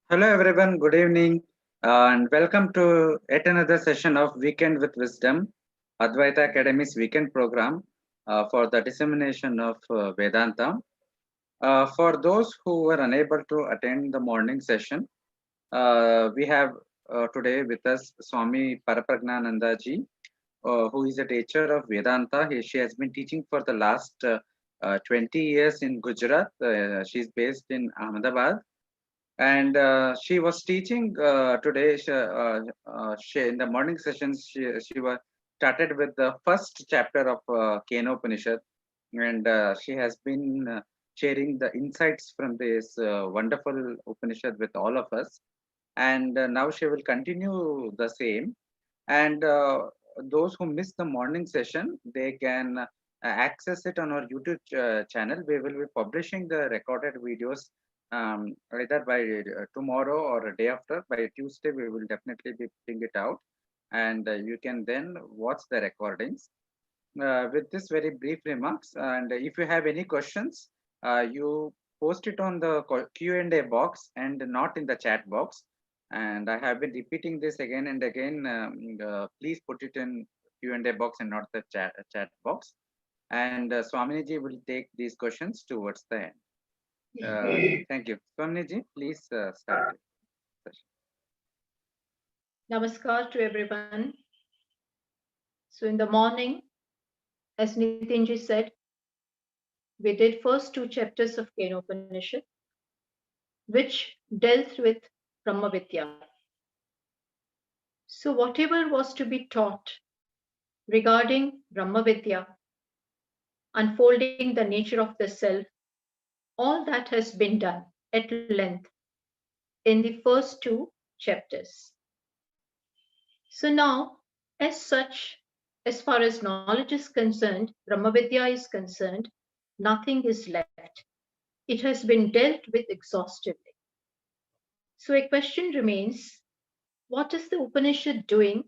Hello everyone, good evening, and welcome to yet another session of Weekend with Wisdom, Advaita Academy's weekend program for the dissemination of Vedanta. For those who were unable to attend the morning session, we have today with us Swami Paraprajnananda ji, who is a teacher of Vedanta. She has been teaching for the last 20 years in Gujarat. She is based in Ahmedabad, and she was teaching today. She, in the morning sessions, she was started with the first chapter of Kenopanishad, and she has been sharing the insights from this wonderful Upanishad with all of us. And now she will continue the same. And those who miss the morning session, they can access it on our YouTube channel. We will be publishing the recorded videos either by tomorrow or a day after. By Tuesday, we will definitely be putting it out, and you can then watch the recordings. With this very brief remarks, and if you have any questions, you post it on the Q&A box and not in the chat box. And I have been repeating this again and again. Please put it in Q&A box and not the chat box. And Swamini ji will take these questions towards the end. Thank you. Swamini ji, please start. Namaskar to everyone. So in the morning, as Nitinji said, we did first two chapters of Kenopanishad, which dealt with Brahma Vidya. So whatever was to be taught regarding Brahma Vidya, unfolding the nature of the self, all that has been done at length in the first two chapters. So now, as such, as far as knowledge is concerned, Brahma Vidya is concerned, nothing is left. It has been dealt with exhaustively. So a question remains, what is the Upanishad doing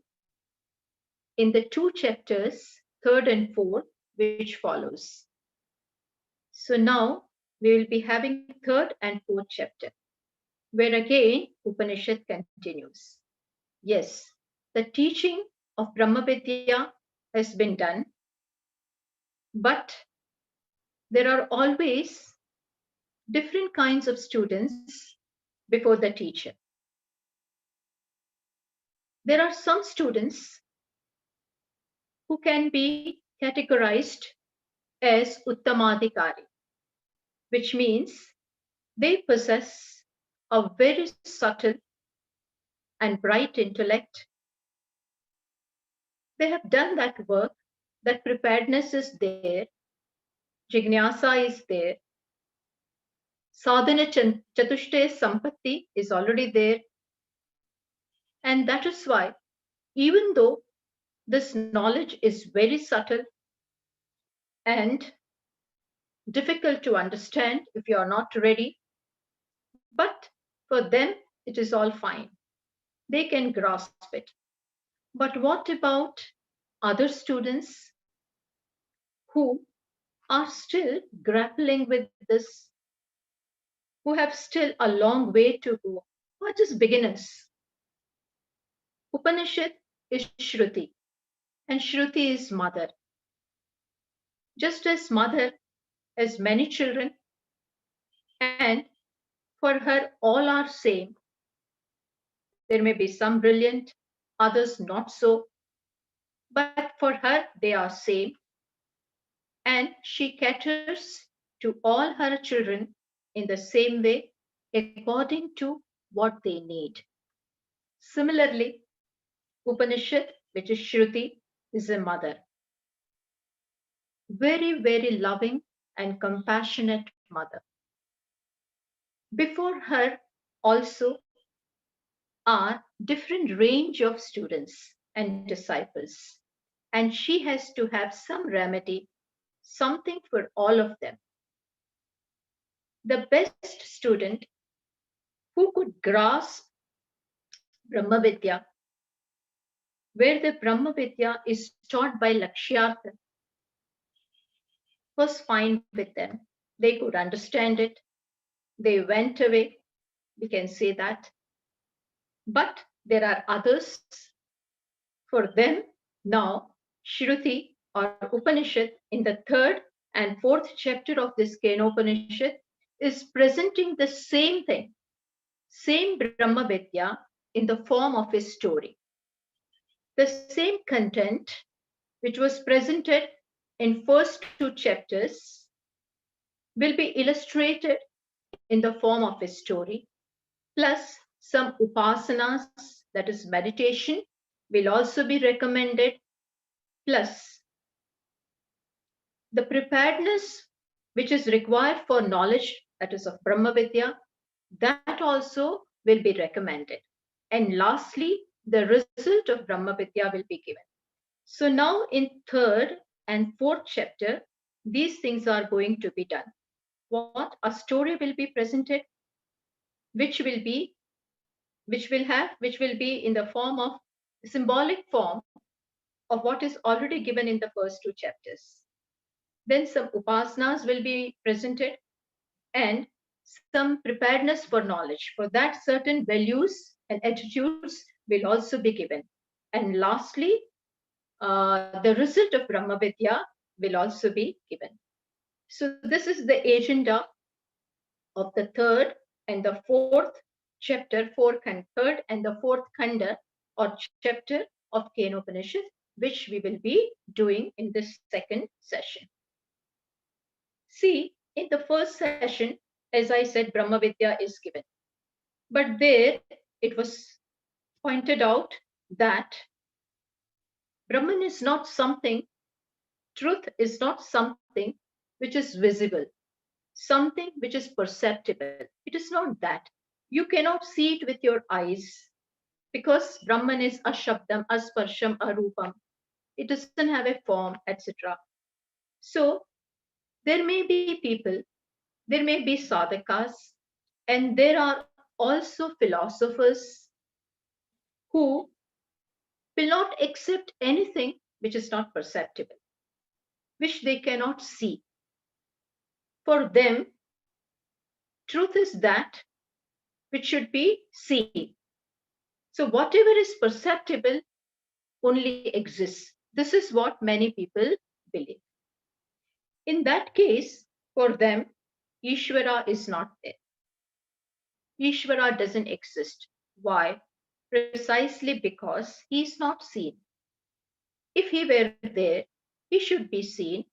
in the two chapters, third and fourth, which follows? So now we will be having third and fourth chapter, where again Upanishad continues. Yes, the teaching of Brahma Vidya has been done, but there are always different kinds of students before the teacher. There are some students who can be categorized as Uttamadhikari, which means they possess a very subtle and bright intellect. They have done that work, that preparedness is there, Jignasa is there, Sadhana Chatushtaya Sampatti is already there. And that is why, even though this knowledge is very subtle and difficult to understand if you are not ready, but for them it is all fine. They can grasp it. But what about other students who are still grappling with this, who have still a long way to go, who are just beginners? Upanishad is Shruti, and Shruti is mother. Just as mother has many children, and for her all are same. There may be some brilliant, others not so, but for her they are same, and she caters to all her children in the same way according to what they need. Similarly, Upanishad, which is Shruti, is a mother, very, very loving and compassionate mother. Before her also are different range of students and disciples, and she has to have some remedy, something for all of them. The best student who could grasp Brahma Vidya, where the Brahma Vidya is taught by Lakshyartha, was fine with them. They could understand it. They went away. we can say that. But there are others. For them, now, Shruti or Upanishad in the third and fourth chapter of this Kenopanishad is presenting the same thing, same Brahma Vidya in the form of a story. The same content which was presented in first two chapters will be illustrated in the form of a story, plus some upasanas, that is meditation, will also be recommended, plus the preparedness which is required for knowledge, that is of Brahma Vidya, that also will be recommended. And lastly, the result of Brahma Vidya will be given. So now in third and fourth chapter, these things are going to be done. What? A story will be presented, which will be in the form of symbolic form of what is already given in the first two chapters. Then some upasanas will be presented and some preparedness for knowledge. For that, certain values and attitudes will also be given. And lastly, the result of Brahma Vidya will also be given. So this is the agenda of the third and the fourth chapter, third and the fourth khanda or chapter of Kenopanishad, which we will be doing in this second session. See, in the first session, as I said, Brahma Vidya is given. But there it was pointed out that Brahman is not something, truth is not something which is visible, something which is perceptible. It is not that. You cannot see it with your eyes because Brahman is ashabdam, asparsham, arupam. It doesn't have a form, etc. So there may be people, there may be sadhakas, and there are also philosophers who will not accept anything which is not perceptible, which they cannot see. For them, truth is that which should be seen. So whatever is perceptible only exists. This is what many people believe. In that case, for them, Ishvara is not there. Ishvara doesn't exist. Why? Precisely because he is not seen. If he were there, he should be seen.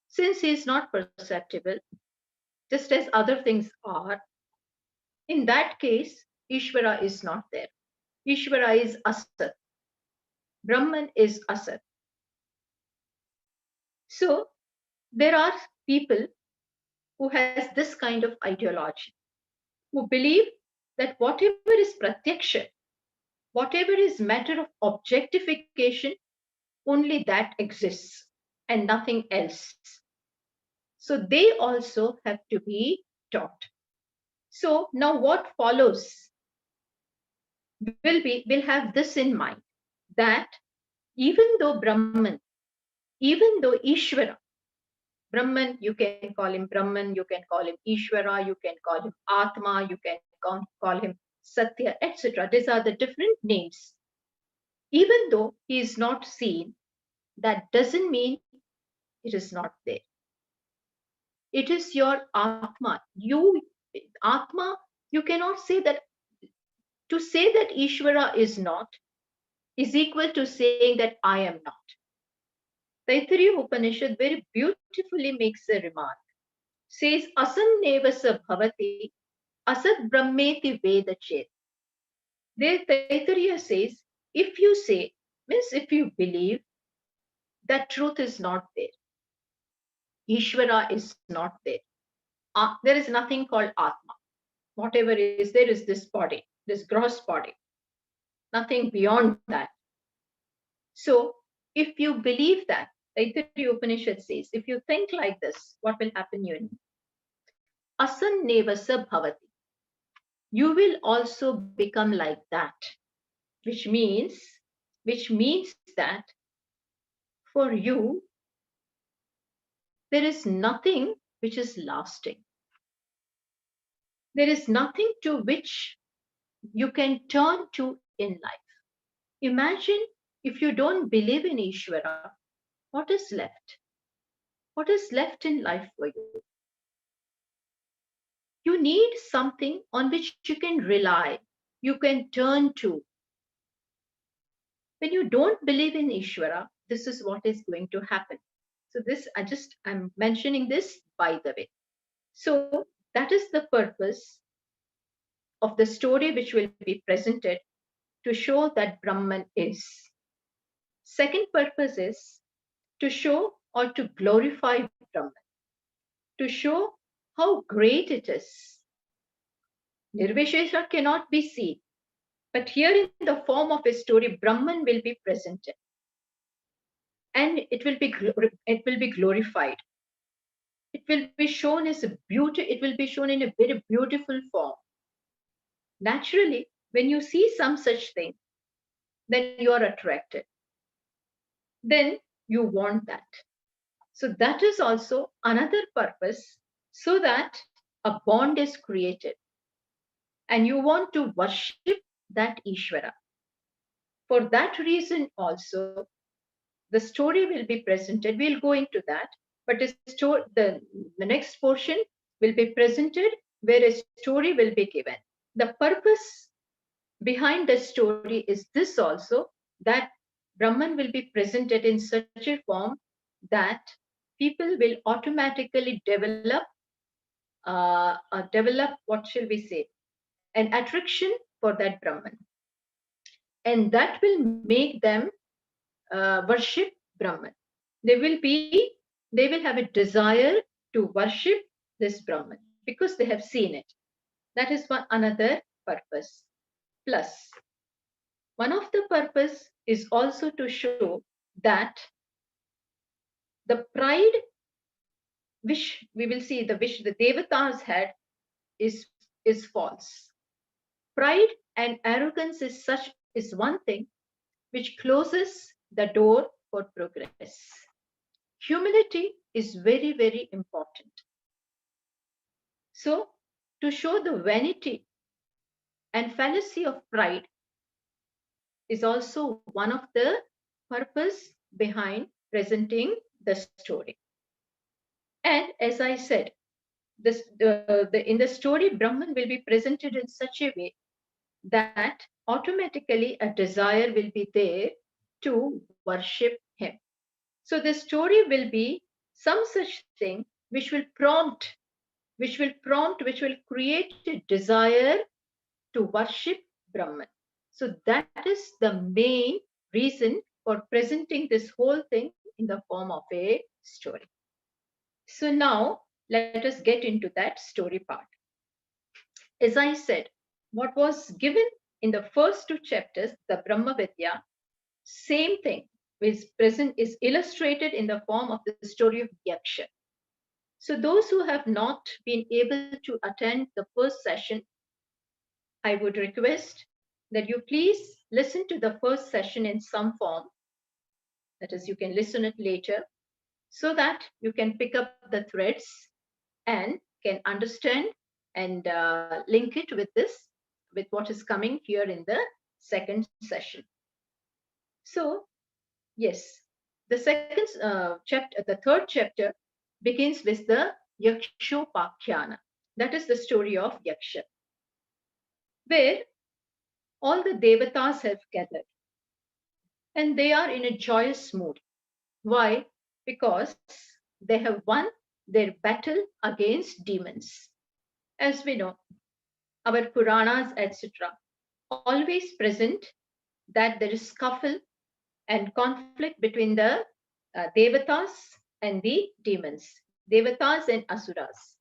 Since he is not perceptible, just as other things are, in that case, Ishvara is not there. Ishvara is Asat. Brahman is Asat. So there are people who has this kind of ideology, who believe that whatever is pratyaksha, whatever is matter of objectification, only that exists and nothing else. So they also have to be taught. So now what follows will have this in mind, that even though Brahman, even though Ishvara, Brahman, you can call him Brahman, you can call him Ishvara, you can call him Atma, you can call him Satya, etc. These are the different names. Even though he is not seen, that doesn't mean it is not there. It is your Atma. Atma, you cannot say that. To say that Ishvara is not is equal to saying that I am not. Taittiriya Upanishad very beautifully makes a remark. Says asannevasa bhavati asad brahmeti veda chet. There Taittiriya says, if you say, means if you believe that truth is not there, Ishvara is not there. There is nothing called Atma. Whatever is there is this body, this gross body. Nothing beyond that. So if you believe that, Taittiriya Upanishad says, if you think like this, what will happen you? Asannevasa bhavati. You will also become like that, which means that for you, there is nothing which is lasting. There is nothing to which you can turn to in life. Imagine if you don't believe in Ishvara, what is left? What is left in life for you? You need something on which you can rely, you can turn to. When you don't believe in Ishvara, this is what is going to happen. So this, I'm mentioning this by the way. So that is the purpose of the story which will be presented, to show that Brahman is. Second purpose is to show or to glorify Brahman, to show how great it is. Nirvishesha cannot be seen, but here in the form of a story, Brahman will be presented, and it will be glorified. It will be shown as a beauty. It will be shown in a very beautiful form. Naturally, when you see some such thing, then you are attracted. Then you want that. So that is also another purpose, so that a bond is created. And you want to worship that Ishvara. For that reason also, the story will be presented. We'll go into that, but the next portion will be presented where a story will be given. The purpose behind the story is this also, that Brahman will be presented in such a form that people will automatically develop, what shall we say, an attraction for that Brahman. And that will make them worship Brahman. They will have a desire to worship this Brahman because they have seen it. That is one another purpose. Plus, one of the purpose is also to show that the pride which we will see, the wish the Devatas had, is false. Pride and arrogance is one thing which closes the door for progress. Humility is very, very important. So, to show the vanity and fallacy of pride is also one of the purpose behind presenting the story. And as I said, in the story, Brahman will be presented in such a way that automatically a desire will be there to worship him. So the story will be some such thing which will create a desire to worship Brahman. So that is the main reason for presenting this whole thing in the form of a story. So now let us get into that story part. As I said, what was given in the first two chapters, the Brahma Vidya, same thing is illustrated in the form of the story of Yaksha. So those who have not been able to attend the first session, I would request that you please listen to the first session in some form. That is, you can listen it later, so that you can pick up the threads and can understand and link it with what is coming here in the second session. So, yes, the third chapter begins with the Yakshopakhyanā. That is the story of Yaksha, where all the Devatas have gathered and they are in a joyous mood. Why? Because they have won their battle against demons. As we know, our Puranas, etc., always present that there is scuffle and conflict between the Devatas and the demons, Devatas and Asuras.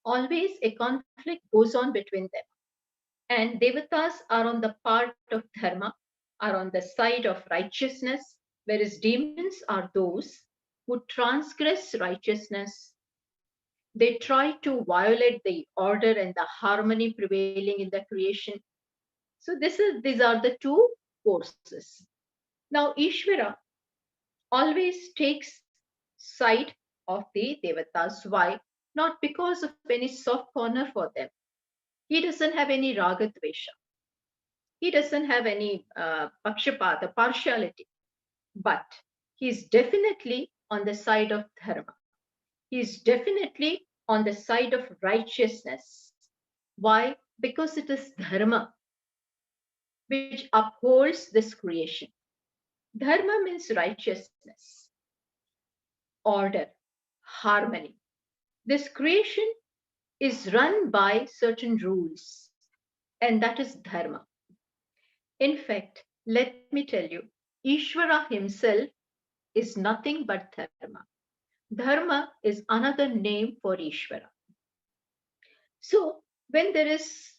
Always a conflict goes on between them. And Devatas are on the part of Dharma, are on the side of righteousness, whereas demons are those who transgress righteousness. They try to violate the order and the harmony prevailing in the creation. So these are the two forces. Now Ishvara always takes side of the Devatas. Why? not because of any soft corner for them. He doesn't have any raga dvesha. He doesn't have any pakshapata, partiality. But he's definitely on the side of dharma. He's definitely on the side of righteousness. Why? Because it is dharma which upholds this creation. Dharma means righteousness, order, harmony. This creation is run by certain rules, and that is dharma. In fact, let me tell you, Ishvara himself is nothing but dharma. Dharma is another name for Ishvara. So, when there is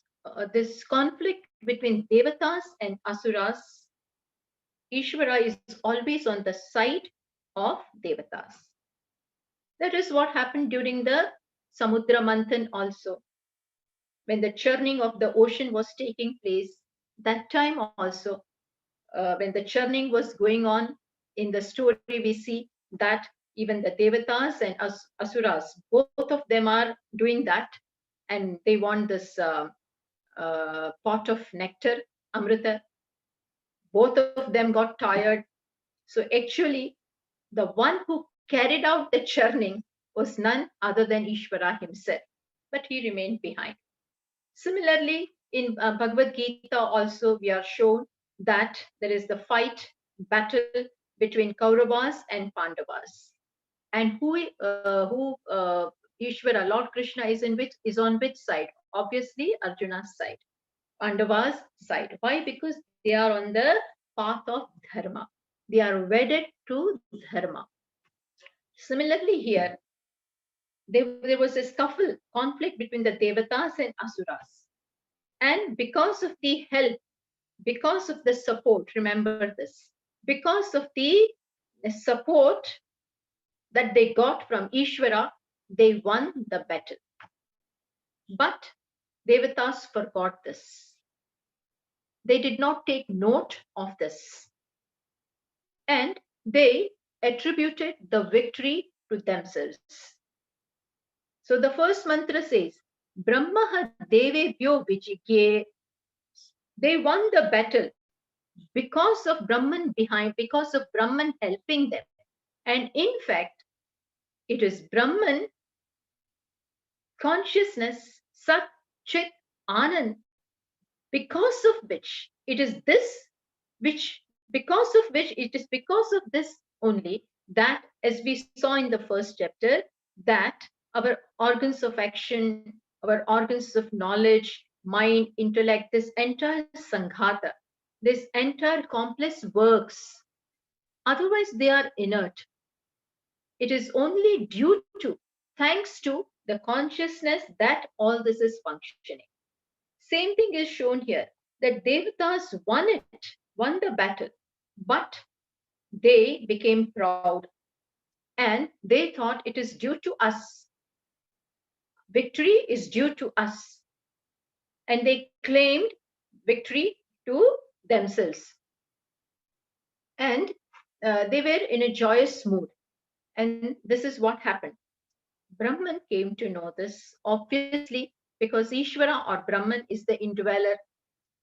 this conflict between devatas and asuras, Ishvara is always on the side of devatas. That is what happened during the Samudra Manthan also. When the churning of the ocean was taking place, that time also, when the churning was going on, in the story we see that even the devatas and asuras, both of them are doing that, and they want this pot of nectar, amrita. Both of them got tired. So actually, the one who carried out the churning was none other than Ishvara himself, but he remained behind. Similarly, in Bhagavad Gita also we are shown that there is the fight, battle between Kauravas and Pandavas. And Ishvara, Lord Krishna is on which side? Obviously, Arjuna's side, Pandavas' side. Why? Because they are on the path of dharma. They are wedded to dharma. Similarly, here there was a scuffle, conflict between the devatas and asuras. And because of the help, because of the support, remember this, because of the support that they got from Ishvara, they won the battle. But devatas forgot this. They did not take note of this. And they attributed the victory to themselves. So the first mantra says, Brahma devebhyo vijigye. They won the battle because of Brahman behind, because of Brahman helping them. And in fact, it is Brahman consciousness, Sat, Chit, Anand, because of which it is this, because of this only that, as we saw in the first chapter, that our organs of action, our organs of knowledge, mind, intellect, this entire sanghata, this entire complex works. Otherwise, they are inert. It is only due to, thanks to the consciousness that all this is functioning. Same thing is shown here, that devatas won the battle, but they became proud and they thought it is due to us. Victory is due to us. And they claimed victory to themselves. And they were in a joyous mood. And this is what happened. Brahman came to know this, obviously, because Ishvara or Brahman is the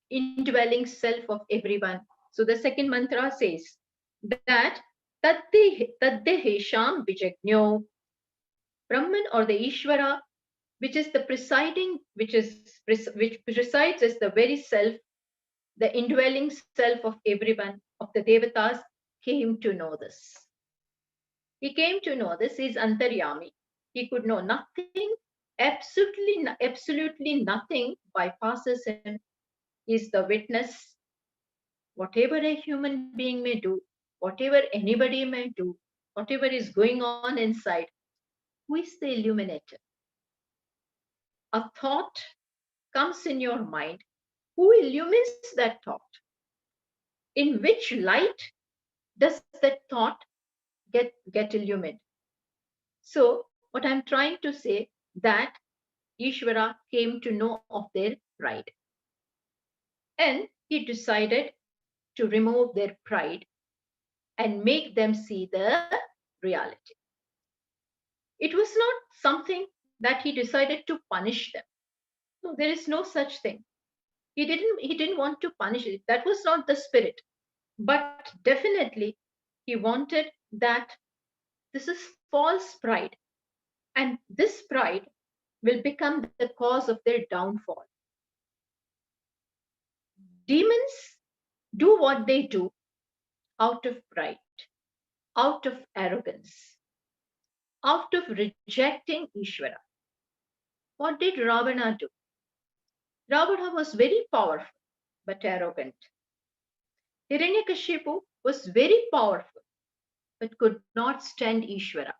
indwelling self of everyone. So the second mantra says that Taddehesham Vijagno, Brahman or the Ishvara, which is the presiding, which presides as the very self, the indwelling self of everyone, of the devatas, came to know this. He came to know this. He is Antaryami. He could know nothing, absolutely nothing bypasses him. He is the witness. Whatever a human being may do, whatever anybody may do, whatever is going on inside, who is the illuminator? A thought comes in your mind. Who illumines that thought? In which light does that thought get illuminated? So what I'm trying to say, that Ishvara came to know of their pride. And he decided to remove their pride and make them see the reality. It was not something that he decided to punish them. No, there is no such thing. He didn't want to punish it. That was not the spirit. But definitely he wanted that this is false pride. And this pride will become the cause of their downfall. Demons do what they do out of pride, out of arrogance, out of rejecting Ishvara. What did Ravana do? Ravana was very powerful but arrogant. Hiranyakashipu was very powerful but could not stand Ishvara.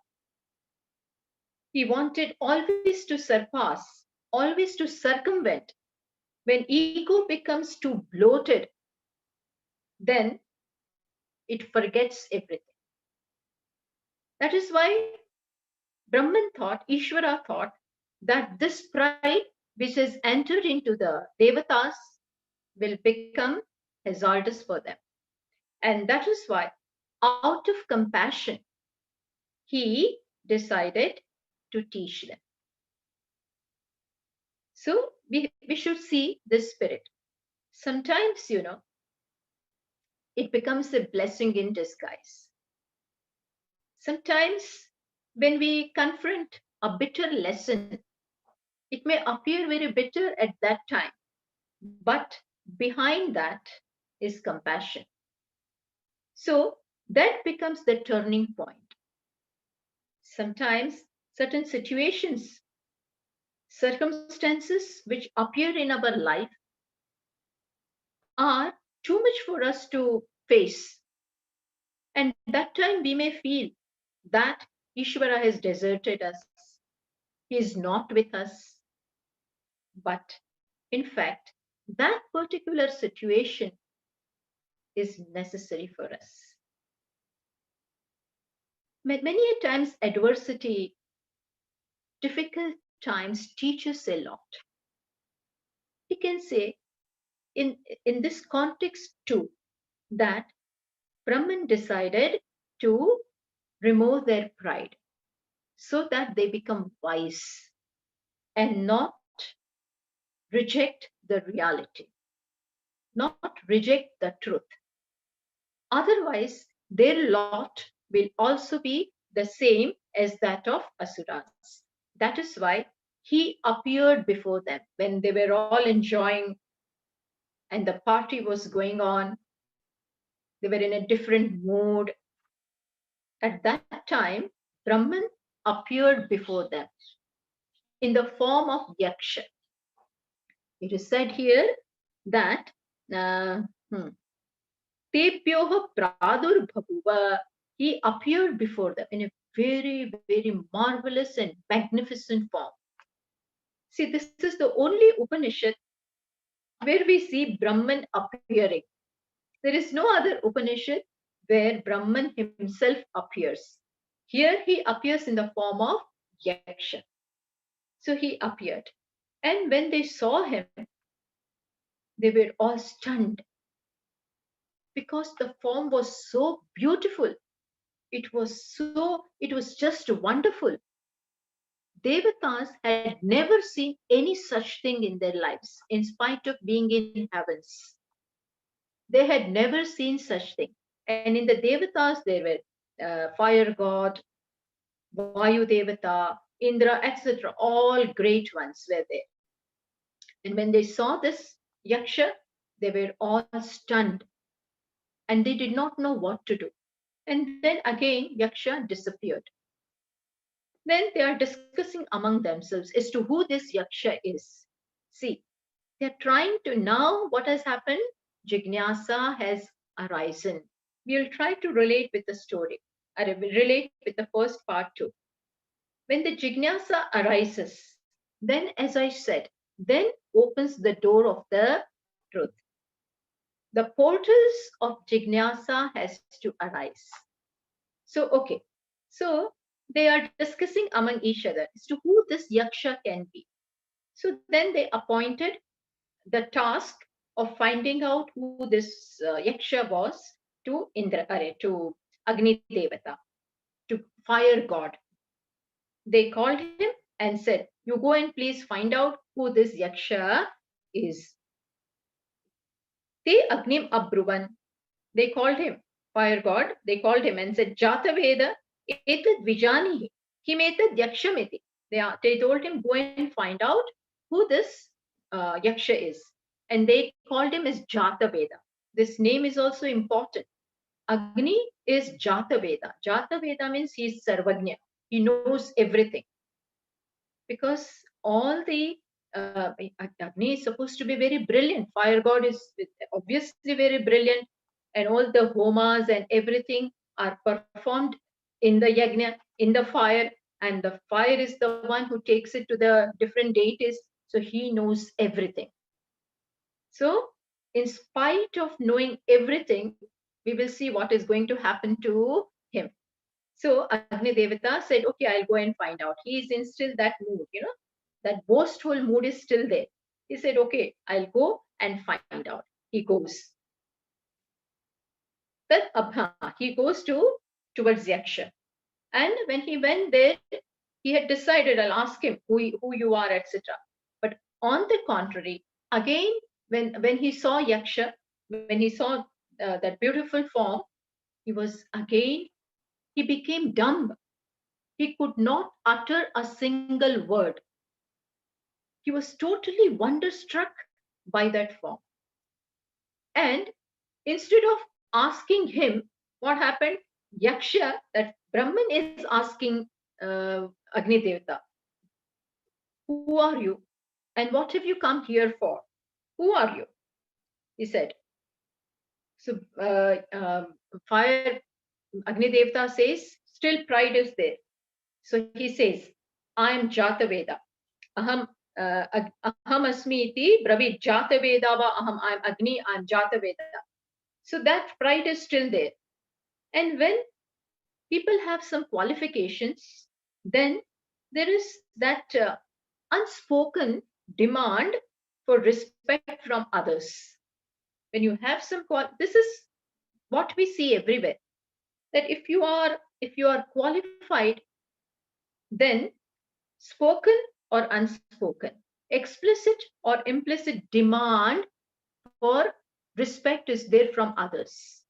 He wanted always to surpass, always to circumvent. When ego becomes too bloated, then it forgets everything. That is why Brahman thought, Ishvara thought, that this pride which has entered into the Devatas will become hazardous for them. And that is why, out of compassion, he decided to teach them. So we should see this spirit. Sometimes, it becomes a blessing in disguise. Sometimes when we confront a bitter lesson, it may appear very bitter at that time, but behind that is compassion. So that becomes the turning point. Sometimes certain situations, circumstances which appear in our life are too much for us to face. And that time we may feel that Ishvara has deserted us. He is not with us. But in fact, that particular situation is necessary for us. Many a times adversity, difficult times teach us a lot. We can say in this context too, that Brahman decided to remove their pride so that they become wise and not reject the reality, not reject the truth. Otherwise, their lot will also be the same as that of Asuras. That is why he appeared before them when they were all enjoying and the party was going on. They were in a different mood. At that time, Brahman appeared before them in the form of Yaksha. It is said here that Tebhyoha pradurbhavuva, he appeared before them in a very, very marvelous and magnificent form. See, this is the only Upanishad where we see Brahman appearing. There is no other Upanishad where Brahman himself appears. Here he appears in the form of Yaksha. So he appeared. And when they saw him, they were all stunned because the form was so beautiful. It was just wonderful. Devatas had never seen any such thing in their lives, in spite of being in heavens. They had never seen such thing. And in the Devatas, there were fire god, Vayu Devata, Indra, etc. All great ones were there. And when they saw this Yaksha, they were all stunned and they did not know what to do. And then again, Yaksha disappeared. Then they are discussing among themselves as to who this Yaksha is. See, they're trying to now what has happened? Jignasa has arisen. We'll try to relate with the story. I will relate with the first part too. When the Jignasa arises, then as I said, then opens the door of the truth. The portals of Jignasa has to arise. So, okay. So they are discussing among each other as to who this Yaksha can be. So then they appointed the task of finding out who this Yaksha was to Agni Devata, to fire god. They called him and said, you go and please find out who this Yaksha is. Te Agnim Abruvan. They called him, fire god, they called him and said, Jataveda etad vijanihi. Kim etad yakshamiti. They told him, go and find out who this Yaksha is. And they called him as Jataveda. This name is also important. Agni is Jataveda. Jataveda means he is Sarvagnya. He knows everything. Because all the Agni is supposed to be very brilliant. Fire god is obviously very brilliant, and all the homas and everything are performed in the yajna, in the fire, and the fire is the one who takes it to the different deities. So he knows everything. So, in spite of knowing everything, we will see what is going to happen to him. So Agni Devata said, okay, I'll go and find out. He is in still that mood, that boastful mood is still there. He said, okay, I'll go and find out. He goes. Then he goes towards Yaksha. And when he went there, he had decided, I'll ask him who you are, etc. But on the contrary, again, when he saw Yaksha, when he saw that beautiful form, he became dumb. He could not utter a single word. He was totally wonderstruck by that form. And instead of asking him what happened, Yaksha, that Brahman, is asking Agni Devata, who are you? And what have you come here for? Who are you? He said. So fire, Agni Devata says, still pride is there. So he says, I am Jataveda. Aham asmi iti bravid Jataveda va aham. I am Agni, I am Jataveda. So that pride is still there. And when people have some qualifications, then there is that unspoken demand for respect from others. When you have some, this is what we see everywhere. That if you are qualified, then spoken or unspoken, explicit or implicit demand for respect is there from others.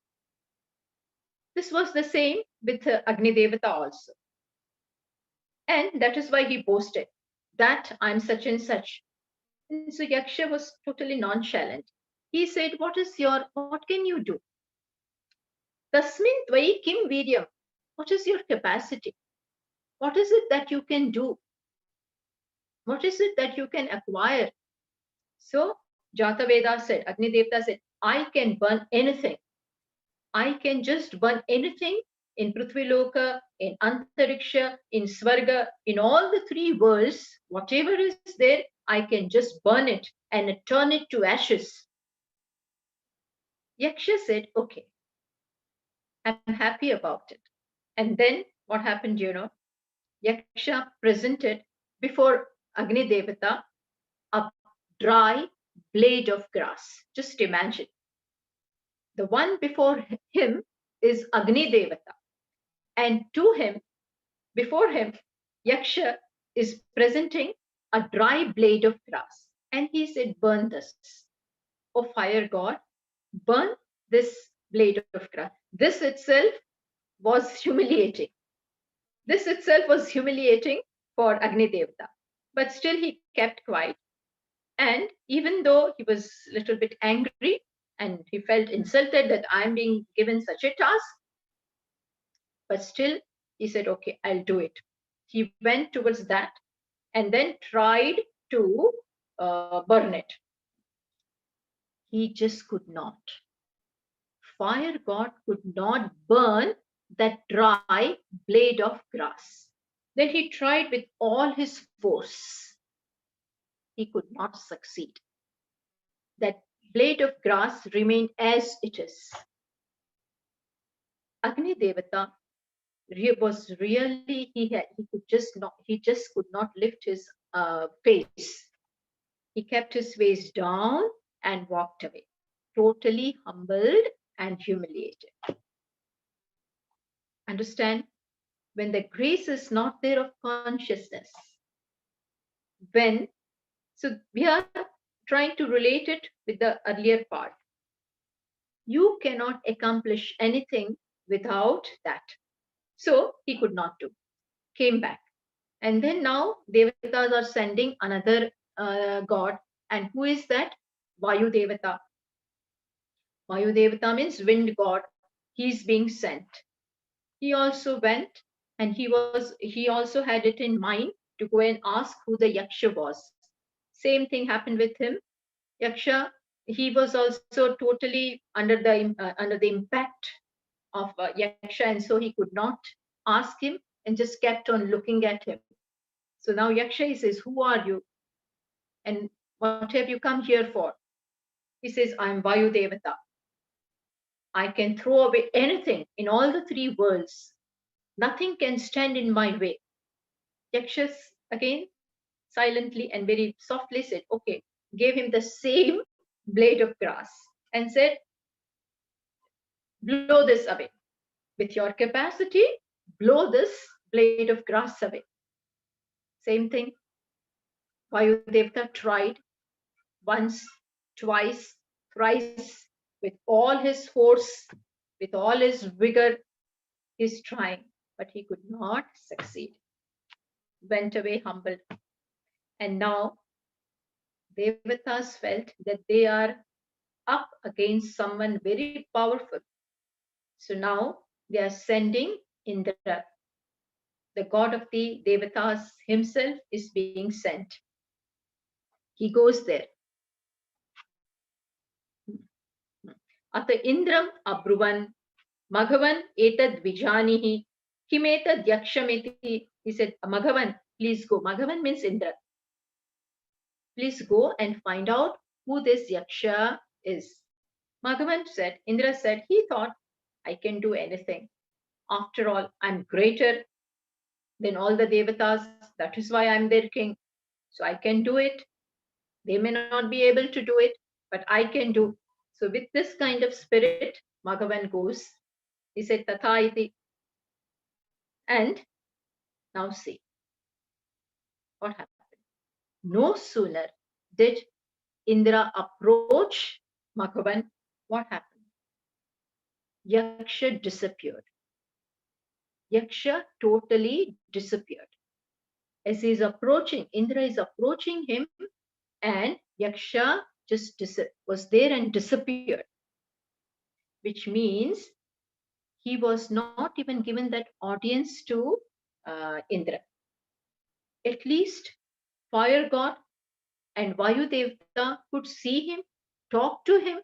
This was the same with Agni Devata also. And that is why he boasted that I'm such and such. And so Yaksha was totally nonchalant. He said, what can you do? Tasmin tvai kim vidyam. What is your capacity? What is it that you can do? What is it that you can acquire? So Jataveda said, Agni Devata said, I can burn anything. I can just burn anything in Prithviloka, in Antariksha, in Svarga, in all the three worlds, whatever is there, I can just burn it and turn it to ashes. Yaksha said, okay, I'm happy about it. And then what happened, Yaksha presented before Agni Devata a dry blade of grass. Just imagine. The one before him is Agni Devata. And before him, Yaksha is presenting a dry blade of grass. And he said, burn this. Oh, fire god, burn this blade of grass. This itself was humiliating. This itself was humiliating for Agni Devata. But still he kept quiet. And even though he was a little bit angry and he felt insulted that I'm being given such a task, but still he said, okay, I'll do it. He went towards that and then tried to burn it. He just could not. Fire god could not burn that dry blade of grass. Then he tried with all his force. He could not succeed. That blade of grass remained as it is. Agni Devata was really, he just could not lift his face. He kept his face down and walked away, totally humbled and humiliated. Understand? When the grace is not there of consciousness, when, so we are trying to relate it with the earlier part. You cannot accomplish anything without that. So he could not do, came back. And then now Devatas are sending another god. And who is that? Vayu Devata. Vayu Devata means wind god. He's being sent. He also went, and he also had it in mind to go and ask who the Yaksha was. Same thing happened with him. Yaksha, he was also totally under the impact of Yaksha, and so he could not ask him and just kept on looking at him. So now Yaksha, he says, "Who are you? And what have you come here for?" He says, "I am Vayu Devata. I can throw away anything in all the three worlds. Nothing can stand in my way." Yaksha again silently and very softly said, "Okay," gave him the same blade of grass and said, "Blow this away. With your capacity, blow this blade of grass away." Same thing. Vayudevata tried once, twice, thrice, with all his force, with all his vigor. He's trying, but he could not succeed. Went away humbled. And now Devatas felt that they are up against someone very powerful. So now they are sending Indra. The god of the Devatas himself is being sent. He goes there. At Indram Abruvan Maghavan etad vijanihi kimetad yakshamiti. He said, "Maghavan, please go." Maghavan means Indra. "Please go and find out who this Yaksha is." Maghavan said, Indra said, he thought, "I can do anything. After all, I'm greater than all the Devatas. That is why I'm their king. So I can do it. They may not be able to do it, but I can do." So with this kind of spirit, Maghavan goes. He said, "Tatha iti." And now see what happened. No sooner did Indra approach Maghavan, what happened? Yaksha disappeared. Yaksha totally disappeared. As he is approaching, Indra is approaching him, and Yaksha just was there and disappeared, which means he was not even given that audience to Indra. At least fire god and Vayu Devata could see him, talk to him,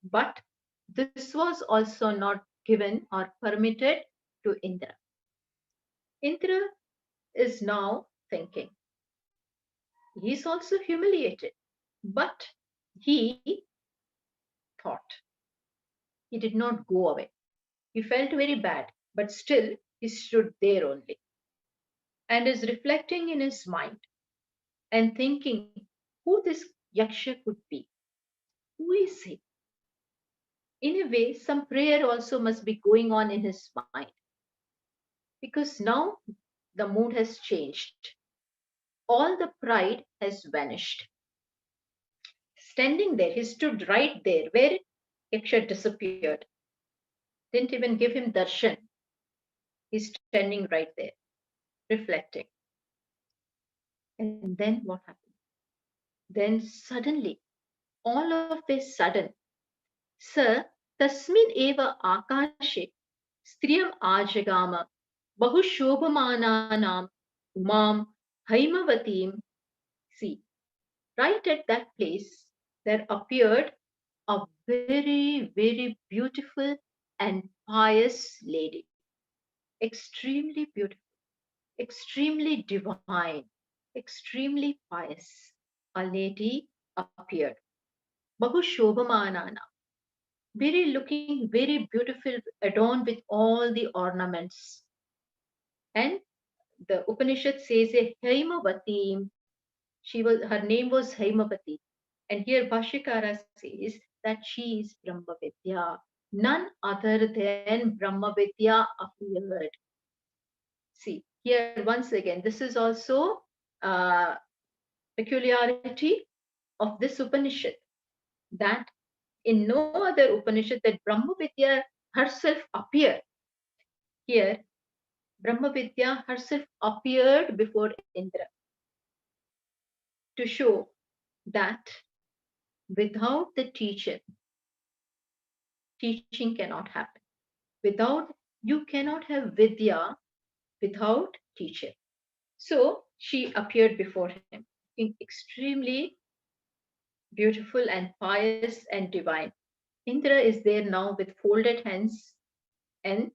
but this was also not given or permitted to Indra. Indra is now thinking. He is also humiliated, but he thought. He did not go away. He felt very bad, but still he stood there only and is reflecting in his mind and thinking who this Yaksha could be. Who is he? In a way, some prayer also must be going on in his mind, because now the mood has changed. All the pride has vanished. Standing there, he stood right there where Yaksha disappeared. Didn't even give him darshan. He's standing right there, reflecting. And then what happened? Then suddenly, all of a sudden, Sir, tasmin eva akashe striyam ajagama bahushobhamananam umam haimavatim. See, right at that place, there appeared a very, very beautiful and pious lady. Extremely beautiful, extremely divine, extremely pious. A lady appeared. Bahushobhamanana, very looking very beautiful, adorned with all the ornaments. And the Upanishad says a Haimavati. Her name was Haimavati. And here Bhashyakara says that she is Brahma Vidya. None other than Brahma Vidya appeared. See, here once again, this is also uh, peculiarity of this Upanishad, that in no other Upanishad that Brahma Vidya herself appeared. Here, Brahma Vidya herself appeared before Indra to show that without the teacher, teaching cannot happen. Without, you cannot have Vidya without teacher. So she appeared before him in extremely beautiful and pious and divine. Indra is there now with folded hands and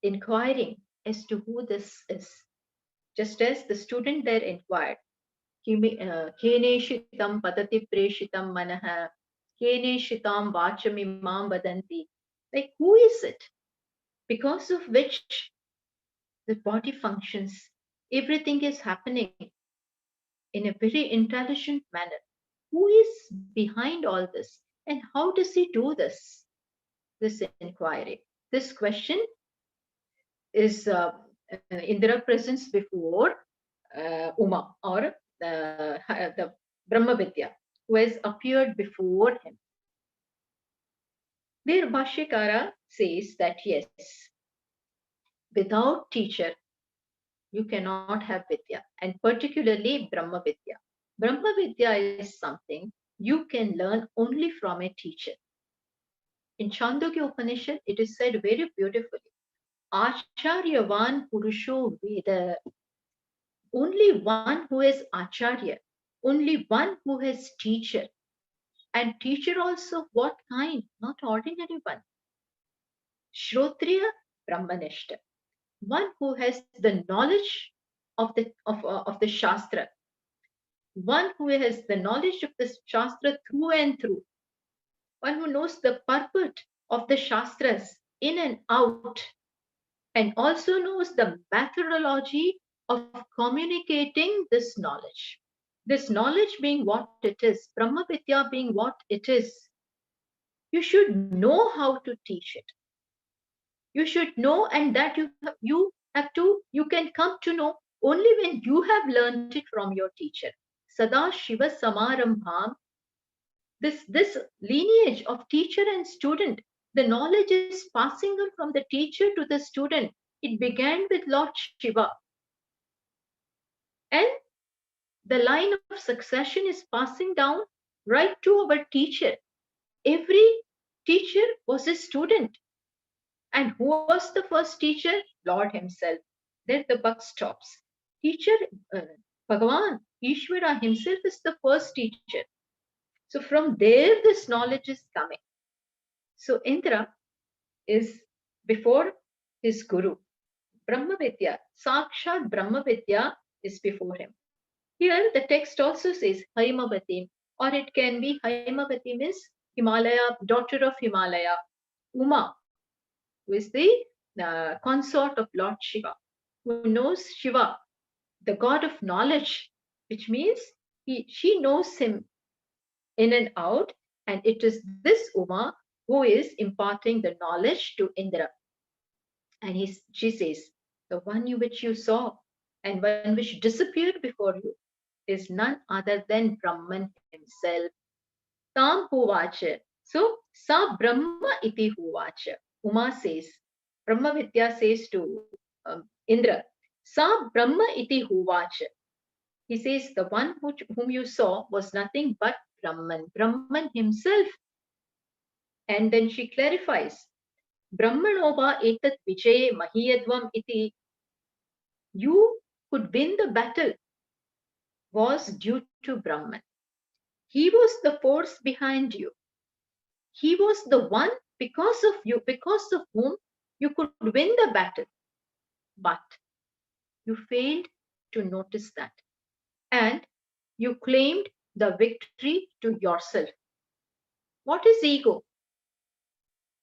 inquiring as to who this is. Just as the student there inquired, Keneshitam patati preshitam manaha, Keneshitam vachamimam vadanti. Like, who is it? Because of which the body functions, everything is happening in a very intelligent manner. Who is behind all this? And how does he do this? This inquiry. This question is Indra presents before Uma, or the Brahma Vidya, who has appeared before him. There Bhashyakara says that yes, without teacher, you cannot have Vidya, and particularly Brahma Vidya. Brahma Vidya is something you can learn only from a teacher. In Chandogya Upanishad, it is said very beautifully, Acharyavan Purusho Veda. Only one who is Acharya, only one who has teacher. And teacher also, what kind? Not ordinary one. Shrotriya Brahmanishta. One who has the knowledge of the Shastra. One who has the knowledge of the Shastra through and through. One who knows the purport of the Shastras in and out, and also knows the methodology of communicating this knowledge. This knowledge being what it is, Brahma Vidya being what it is, you should know how to teach it. You should know, and that you can come to know only when you have learned it from your teacher. Sada Shiva Samarambham, this lineage of teacher and student, the knowledge is passing on from the teacher to the student. It began with Lord Shiva. And the line of succession is passing down right to our teacher. Every teacher was a student. And who was the first teacher? Lord himself. There the buck stops. Teacher, Bhagavan, Ishvara himself is the first teacher. So from there, this knowledge is coming. So Indra is before his guru. Brahma Vidya, Sakshat Brahma Vidya is before him. Here the text also says Haimavatim, or it can be Haimavatim is Himalaya, daughter of Himalaya, Uma, who is the consort of Lord Shiva, who knows Shiva, the god of knowledge, which means she knows him in and out, and it is this Uma who is imparting the knowledge to Indra. And she says, the one which you saw and one which disappeared before you is none other than Brahman himself. Tam Huvacha. So, Sa Brahma iti Huvacha. Uma says, Brahma Vidya says to Indra, Sa Brahma iti Huvacha. He says, the one whom you saw was nothing but Brahman, Brahman himself. And then she clarifies, Brahmanova etat vijaye mahiyadvam iti. You could win the battle was due to Brahman. He was the force behind you. He was the one because of you, because of whom you could win the battle. But you failed to notice that. And you claimed the victory to yourself. What is ego?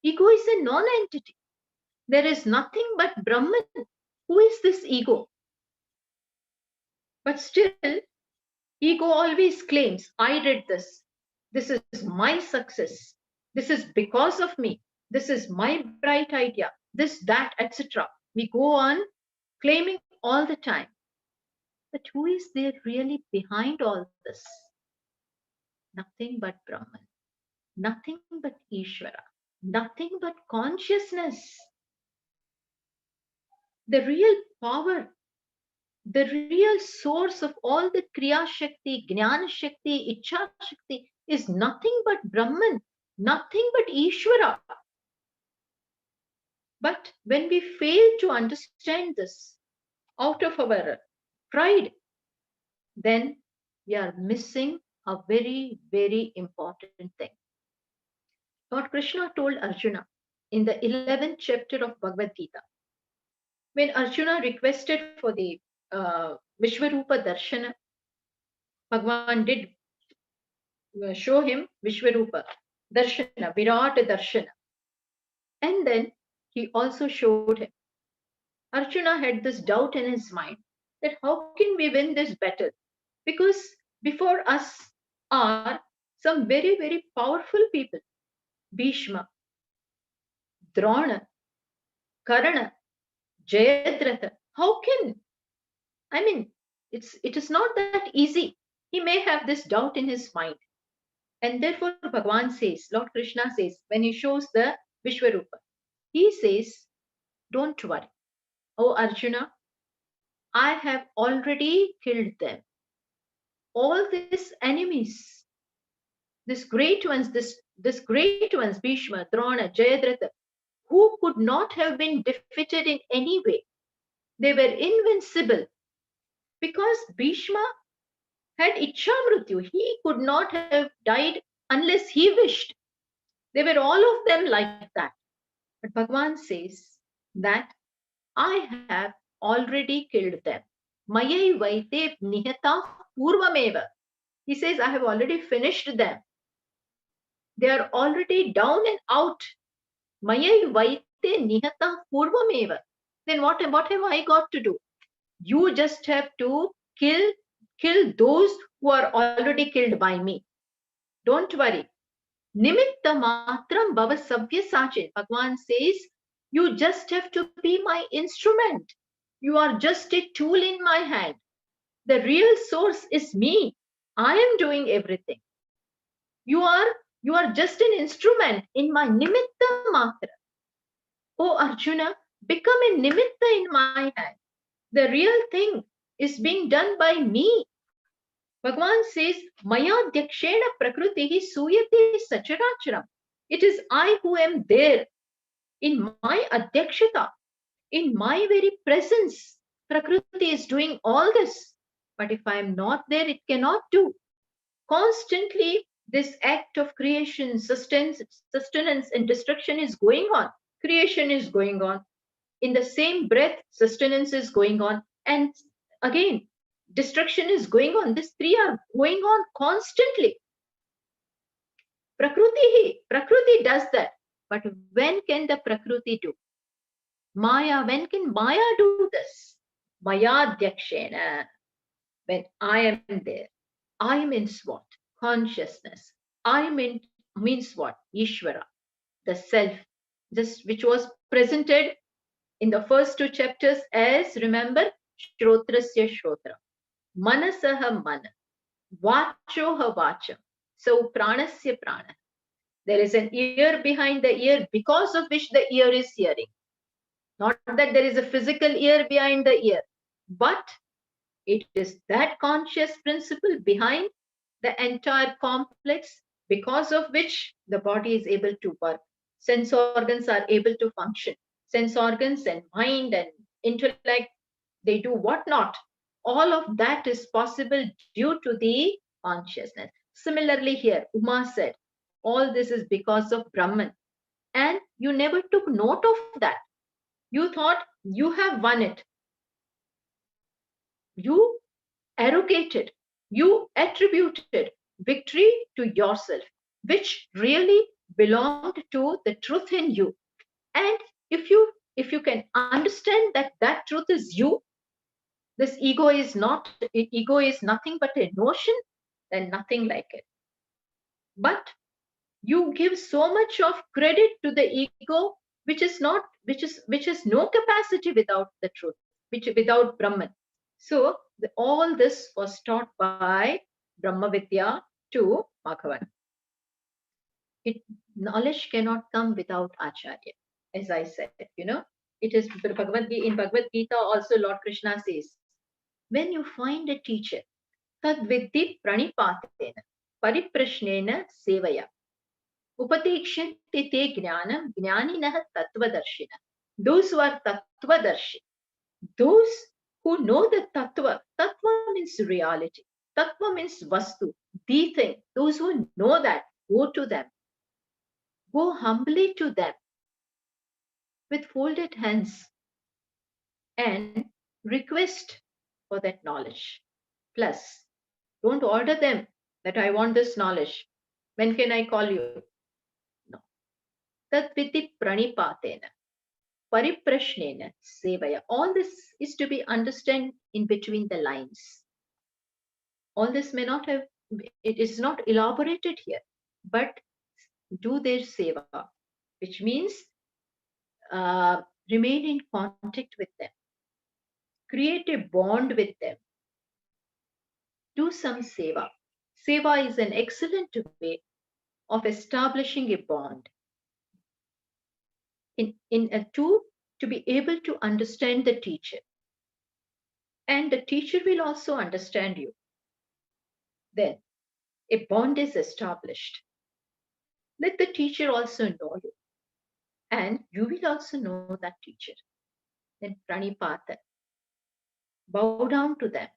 Ego is a non-entity. There is nothing but Brahman. Who is this ego? But still, ego always claims, I did this. This is my success. This is because of me. This is my bright idea. This, that, etc. We go on claiming all the time. But who is there really behind all this? Nothing but Brahman, nothing but Ishvara, nothing but consciousness. The real power, the real source of all the Kriya Shakti, Jnana Shakti, Ichha Shakti is nothing but Brahman, nothing but Ishvara. But when we fail to understand this out of our pride, then we are missing a very, very important thing. Lord Krishna told Arjuna in the 11th chapter of Bhagavad Gita, when Arjuna requested for the Vishwarupa Darshana, Bhagavan did show him Vishwarupa Darshana, Virat Darshana. And then he also showed him. Arjuna had this doubt in his mind that how can we win this battle? Because before us are some very, very powerful people. Bhishma, Drona, Karna, Jayadratha. How can? I mean, it is not that easy. He may have this doubt in his mind. And therefore, Bhagavan says, Lord Krishna says, when he shows the Vishwarupa, he says, don't worry. Oh Arjuna, I have already killed them. All these enemies, these great ones, Bhishma, Drona, Jayadratha, who could not have been defeated in any way. They were invincible because Bhishma had Ichamrityu. He could not have died unless he wished. They were all of them like that. But Bhagavan says that I have already killed them. Mayai vaite nihata purvameva. He says, I have already finished them. They are already down and out. Mayai vaite nihata purvameva. Then what have I got to do? You just have to kill those who are already killed by me. Don't worry. Nimitta matram bhava savya sachin. Bhagavan says, you just have to be my instrument. You are just a tool in my hand. The real source is me. I am doing everything. You are just an instrument in my nimitta matra. Oh Arjuna, become a nimitta in my hand. The real thing is being done by me. Bhagavan says, Maya Dyakshena Prakritihi Suyate Sacharacharam. It is I who am there in my Adhyakshata, in my very presence. Prakriti is doing all this. But if I am not there, it cannot do. Constantly, this act of creation, sustenance, and destruction is going on. Creation is going on. In the same breath, sustenance is going on. And again, destruction is going on. These three are going on constantly. Prakriti does that. But when can the Prakriti do? Maya, when can Maya do this? Maya Dyakshena. When I am there, I means what? Consciousness. I means what? Ishvara, the self, this which was presented in the first two chapters as, remember, Shrotrasya Shrotra, Manasaha Mana, Vachoha Vacham, so Pranasya Prana. There is an ear behind the ear because of which the ear is hearing. Not that there is a physical ear behind the ear, but it is that conscious principle behind the entire complex because of which the body is able to work. Sense organs are able to function. Sense organs and mind and intellect, they do whatnot. All of that is possible due to the consciousness. Similarly here, Uma said, all this is because of Brahman. And you never took note of that. You thought you have won it. You arrogated, you attributed victory to yourself, which really belonged to the truth in you. And if you can understand that that truth is you, this ego is nothing but a notion, then nothing like it. But you give so much of credit to the ego, which has no capacity without the truth, without Brahman. So All this was taught by Brahma Vidya to Madhavan. Knowledge cannot come without Acharya, as I said, It is in Bhagavad Gita also Lord Krishna says, when you find a teacher, tad vidhi pranipatena, pariprashnena sevaya, upadekshanti te jnanam, jnaninah tattvadarshina. Those who are tattvadarshi, those who know the tattva means reality. Tattva means vastu, the thing. Those who know that, go to them. Go humbly to them with folded hands and request for that knowledge. Plus, don't order them that I want this knowledge. When can I call you? No. Tat viti pranipatena, pariprashnena, sevaya. All this is to be understood in between the lines. All this may not have, it is not elaborated here, but do their seva, which means remain in contact with them, create a bond with them, do some seva. Seva is an excellent way of establishing a bond. To be able to understand the teacher. And the teacher will also understand you. Then a bond is established. Let the teacher also know you. And you will also know that teacher. Then pranipata. Bow down to them.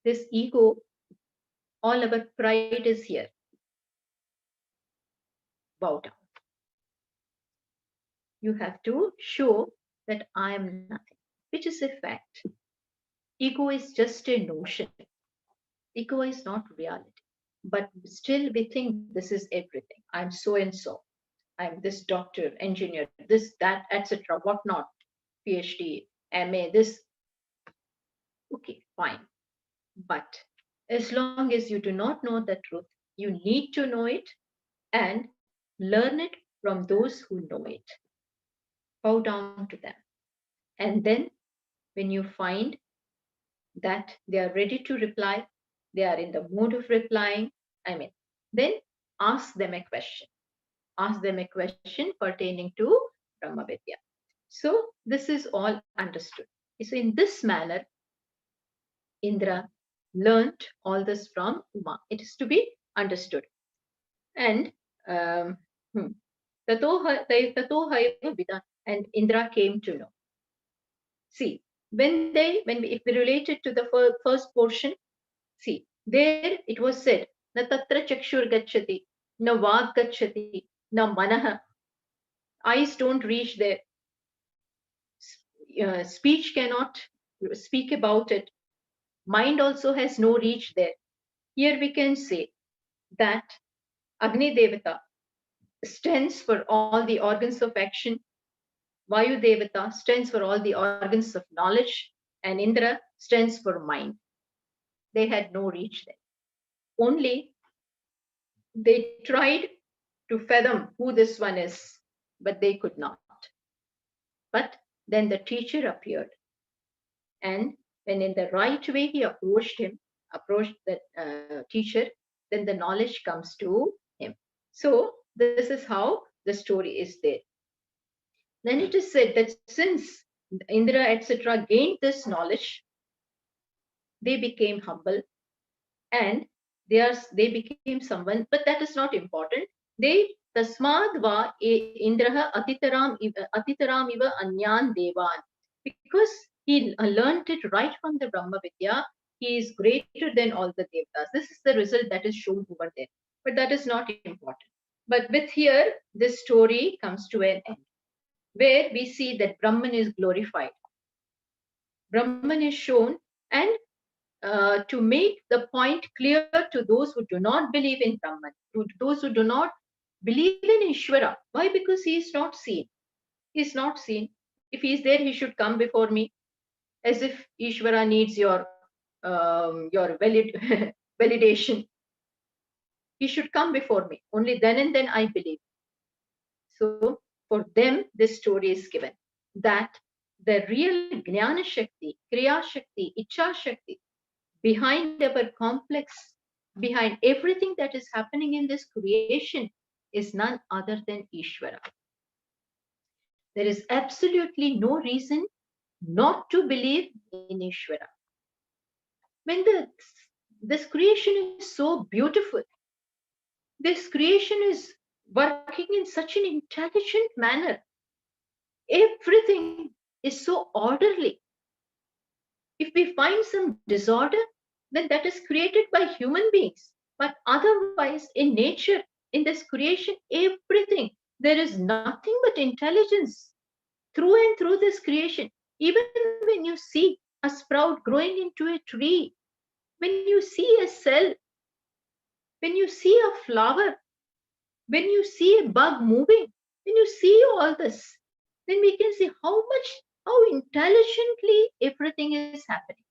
This ego, all our pride is here. Bow down. You have to show that I am nothing, which is a fact. Ego is just a notion. Ego is not reality. But still we think this is everything. I'm so and so. I'm this doctor, engineer, this, that, etc. Whatnot. PhD, MA, this. Okay, fine. But as long as you do not know the truth, you need to know it and learn it from those who know it. Bow down to them. And then when you find that they are ready to reply, they are in the mood of replying, then ask them a question. Ask them a question pertaining to Brahma Vidya. So this is all understood. So in this manner, Indra learnt all this from Uma. It is to be understood. And and Indra came to know. See, if we relate it to the first portion, see, there it was said, na tatra chakshur gacchati, na vag gacchati, na manaha. Eyes don't reach there. Speech cannot speak about it. Mind also has no reach there. Here we can say that Agni Devata stands for all the organs of action. Vayu Devata stands for all the organs of knowledge. And Indra stands for mind. They had no reach there. Only they tried to fathom who this one is, but they could not. But then the teacher appeared. And when in the right way he approached the teacher, then the knowledge comes to him. So this is how the story is there. Then it is said that since Indra, etc., gained this knowledge, they became humble and they became someone, but that is not important. They tasmad va Indraha atitaram iva anyan devan, because he learned it right from the Brahma Vidya. He is greater than all the devtas. This is the result that is shown over there, but that is not important. But with here, this story comes to an end, where we see that Brahman is glorified. Brahman is shown, and to make the point clear to those who do not believe in Brahman, to those who do not believe in Ishvara. Why? Because he is not seen. He is not seen. If he is there, he should come before me, as if Ishvara needs your validation. He should come before me. Only then and then I believe. So for them, this story is given, that the real Jnana Shakti, Kriya Shakti, Icha Shakti, behind our complex, behind everything that is happening in this creation is none other than Ishvara. There is absolutely no reason not to believe in Ishvara. When this creation is so beautiful, this creation is working in such an intelligent manner, everything is so orderly. If we find some disorder, then that is created by human beings. But otherwise, in nature, in this creation, everything, there is nothing but intelligence through and through this creation. Even when you see a sprout growing into a tree, when you see a cell, when you see a flower, when you see a bug moving, when you see all this, then we can see how intelligently everything is happening,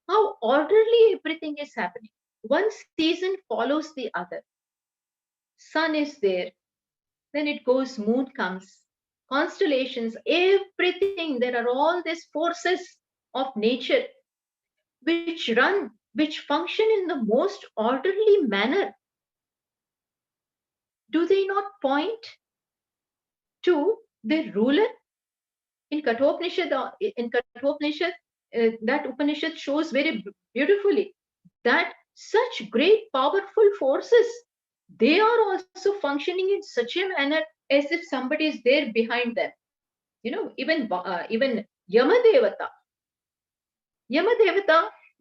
how orderly everything is happening. One season follows the other. Sun is there, then it goes, moon comes, constellations, everything. There are all these forces of nature which run, which function in the most orderly manner. Do they not point to the ruler? In Kathopanishad, that Upanishad shows very beautifully that such great powerful forces, they are also functioning in such a manner as if somebody is there behind them. Even Yamadevata,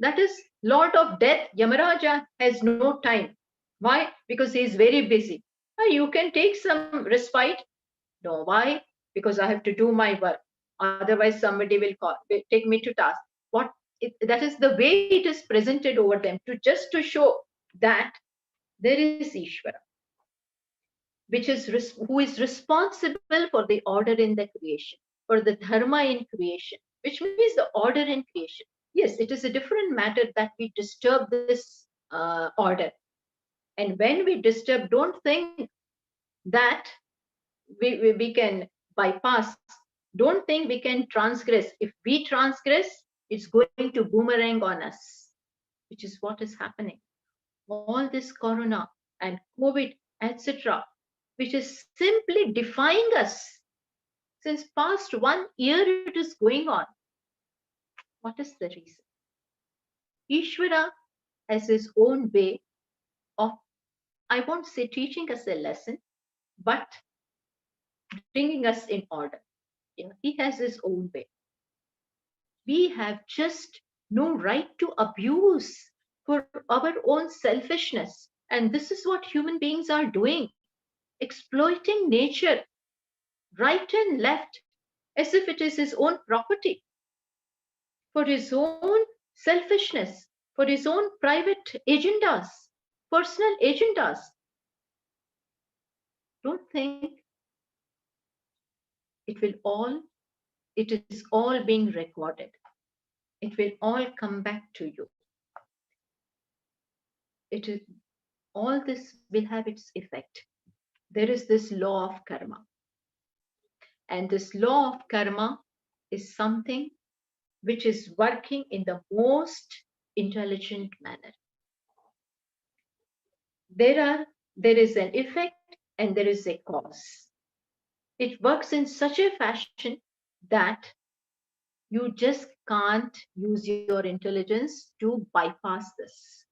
that is Lord of Death, Yamaraja, has no time. Why? Because he is very busy. You can take some respite. No, why? Because I have to do my work. Otherwise, somebody will take me to task. That is the way it is presented over them, just to show that there is Ishvara, who is responsible for the order in the creation, for the dharma in creation, which means the order in creation. Yes, it is a different matter that we disturb this order. And when we disturb, don't think that we can bypass. Don't think we can transgress. If we transgress, it's going to boomerang on us, which is what is happening. All this corona and COVID, etc., which is simply defying us. Since past 1 year it is going on. What is the reason? Ishvara has his own way of, I won't say teaching us a lesson, but bringing us in order. He has his own way. We have just no right to abuse for our own selfishness. And this is what human beings are doing, exploiting nature right and left as if it is his own property, for his own selfishness, for his own private agendas, personal agendas. Don't think it is all being recorded. It will all come back to you. All this will have its effect. There is this law of karma. And this law of karma is something which is working in the most intelligent manner. There is an effect and there is a cause. It works in such a fashion that you just can't use your intelligence to bypass this.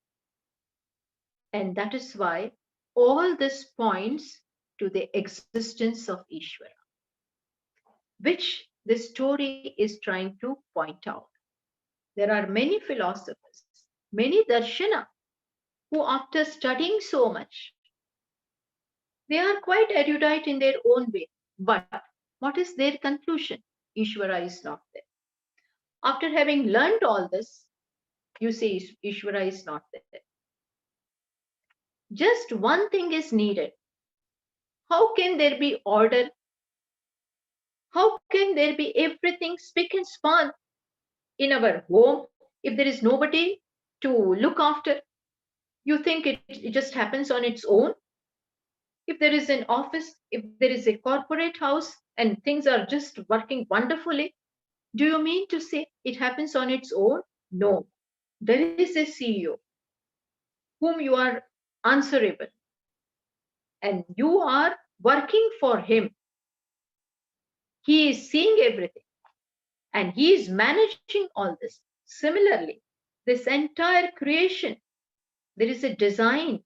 And that is why all this points to the existence of Ishvara, which this story is trying to point out. There are many philosophers, many darshana, who after studying so much, they are quite erudite in their own way. But what is their conclusion? Ishvara is not there. After having learned all this, you say Ishvara is not there. Just one thing is needed. How can there be order? How can there be everything spick and span in our home if there is nobody to look after? You think it just happens on its own? If there is an office, if there is a corporate house and things are just working wonderfully, do you mean to say it happens on its own? No. there is a CEO whom you are answerable and you are working for him. He is seeing everything and he is managing all this. Similarly, this entire creation, there is a design,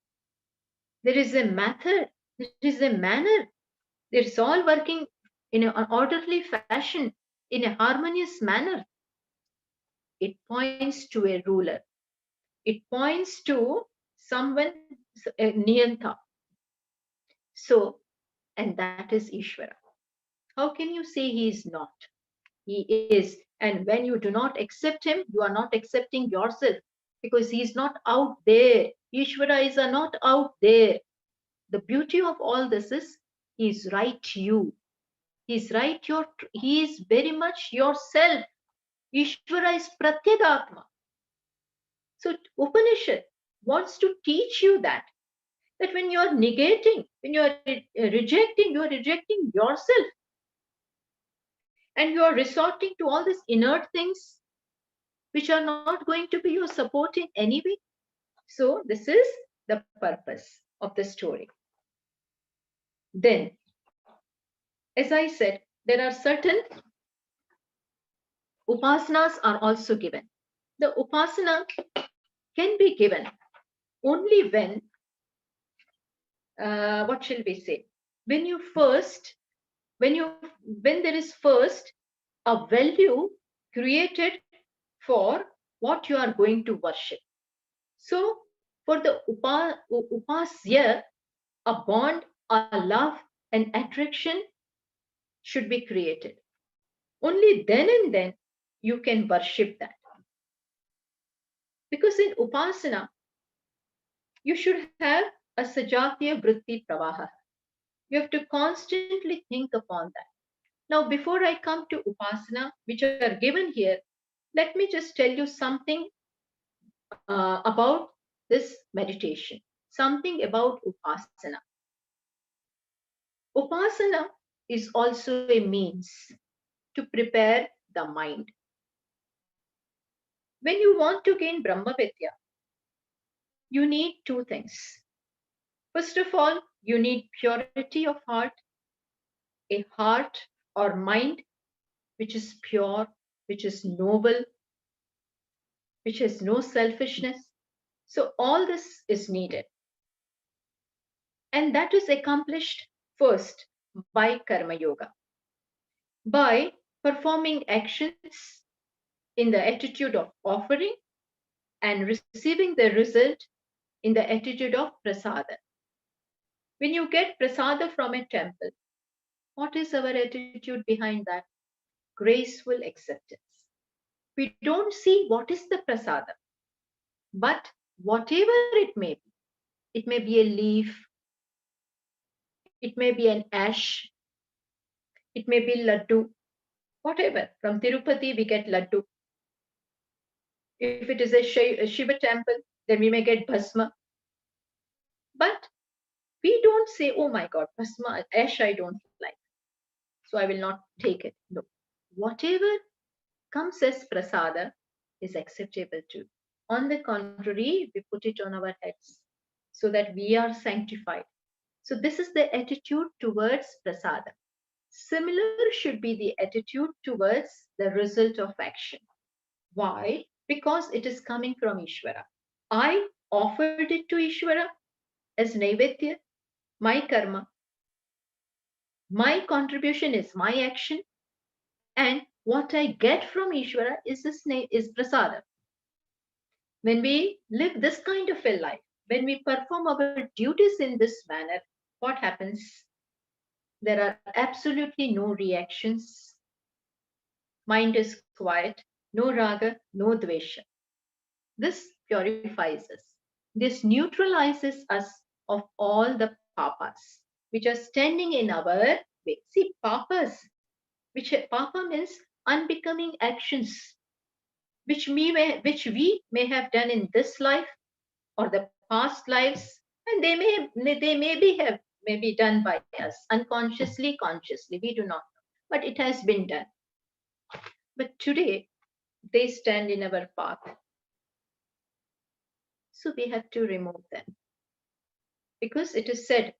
there is a method, there is a manner. It's all working in an orderly fashion, in a harmonious manner. It points to a ruler. It points to someone, a Niyanta. So, and that is Ishvara. How can you say he is not? He is. And when you do not accept him, you are not accepting yourself because he is not out there. Ishvara is not out there. The beauty of all this is he is right you. He is right he is very much yourself. Ishvara is Pratyadhatma. So Upanishad wants to teach you that when you are negating, when you are rejecting yourself, and you are resorting to all these inert things which are not going to be your support in any way. So this is the purpose of the story. Then, as I said, there are certain upasanas are also given. The upasana can be given only when, what shall we say, when there is first a value created for what you are going to worship. So for the upasya, a bond, a love, an attraction should be created. Only then and then you can worship that. Because in upasana, you should have a sajatiya vritti pravaha. You have to constantly think upon that. Now, before I come to upasana, which are given here, let me just tell you something about this meditation, something about upasana. Upasana is also a means to prepare the mind. When you want to gain Brahma Vidya, you need two things. First of all, you need purity of heart, a heart or mind which is pure, which is noble, which has no selfishness. So all this is needed. And that is accomplished first by Karma Yoga, by performing actions in the attitude of offering and receiving the result in the attitude of prasada. When you get prasada from a temple, what is our attitude behind that? Graceful acceptance. We don't see what is the prasada, but whatever it may be a leaf, it may be an ash, it may be laddu, whatever. From Tirupati, we get laddu. If it is a Shiva temple, then we may get bhasma. But we don't say, oh my God, bhasma, ash I don't like, so I will not take it. No. Whatever comes as prasada is acceptable too. On the contrary, we put it on our heads so that we are sanctified. So this is the attitude towards prasada. Similar should be the attitude towards the result of action. Why? Because it is coming from Ishvara. I offered it to Ishvara as Naivedya, my karma. My contribution is my action, and what I get from Ishvara is prasada. When we live this kind of a life, when we perform our duties in this manner, what happens? There are absolutely no reactions. Mind is quiet, no raga, no dvesha. This purifies us. This neutralizes us of all the papas which are standing in our way. See, papas, papa means unbecoming actions, which we may have done in this life or the past lives, and they may be done by us unconsciously, consciously. We do not know, but it has been done. But today they stand in our path. So we have to remove them. Because it is said,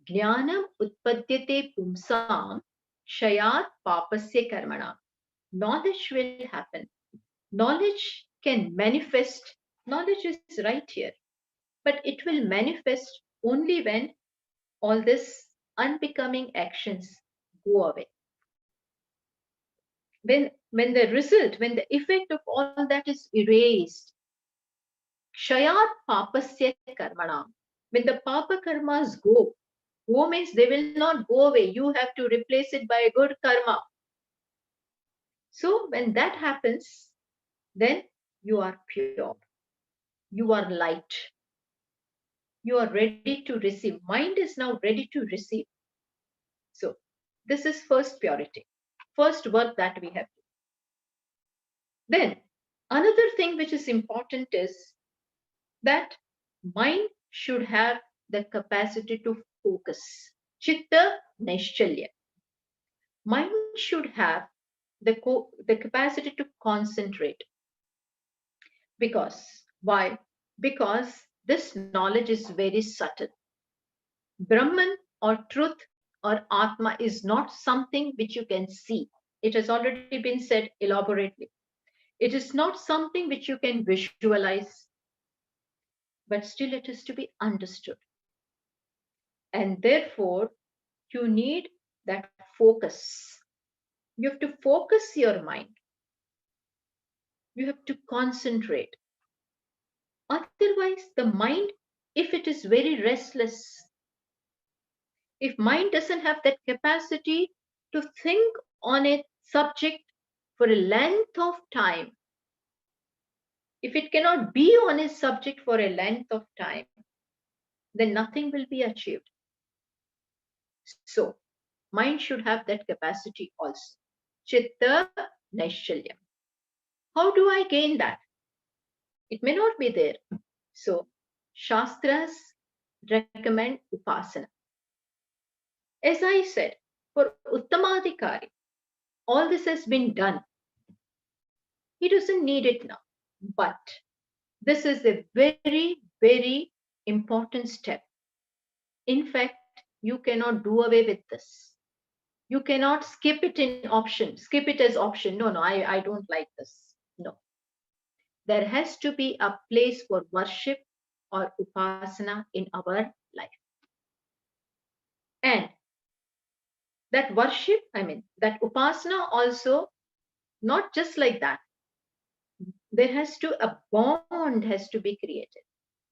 Jnanam utpadyate pumsam shayat papasya karmana. Knowledge will happen. Knowledge can manifest. Knowledge is right here. But it will manifest only when all this unbecoming actions go away. When the result, when the effect of all that is erased, Kshayat papasya karmana. When the papa karmas go means they will not go away. You have to replace it by a good karma. So when that happens, then you are pure. You are light. You are ready to receive. Mind is now ready to receive. So this is first purity. First work that we have to do. Then another thing which is important is that mind should have the capacity to focus. Chitta Naishchalya. Mind should have the capacity to concentrate. Because, why? Because this knowledge is very subtle. Brahman or truth or Atma is not something which you can see. It has already been said elaborately. It is not something which you can visualize, but still it is to be understood. And therefore, you need that focus. You have to focus your mind. You have to concentrate. Otherwise, the mind, if it is very restless, if mind doesn't have that capacity to think on a subject for a length of time, if it cannot be on a subject for a length of time, then nothing will be achieved. So, mind should have that capacity also. Chitta Naishchalya. How do I gain that? It may not be there. So, Shastras recommend Upasana. As I said, for Uttamadhikari, all this has been done. He doesn't need it now. But this is a very, very important step. In fact, you cannot do away with this. You cannot skip it in option, skip it as option. No, I don't like this. No. There has to be a place for worship or upasana in our life. And that worship, that upasana also, not just like that. There has to, a bond has to be created.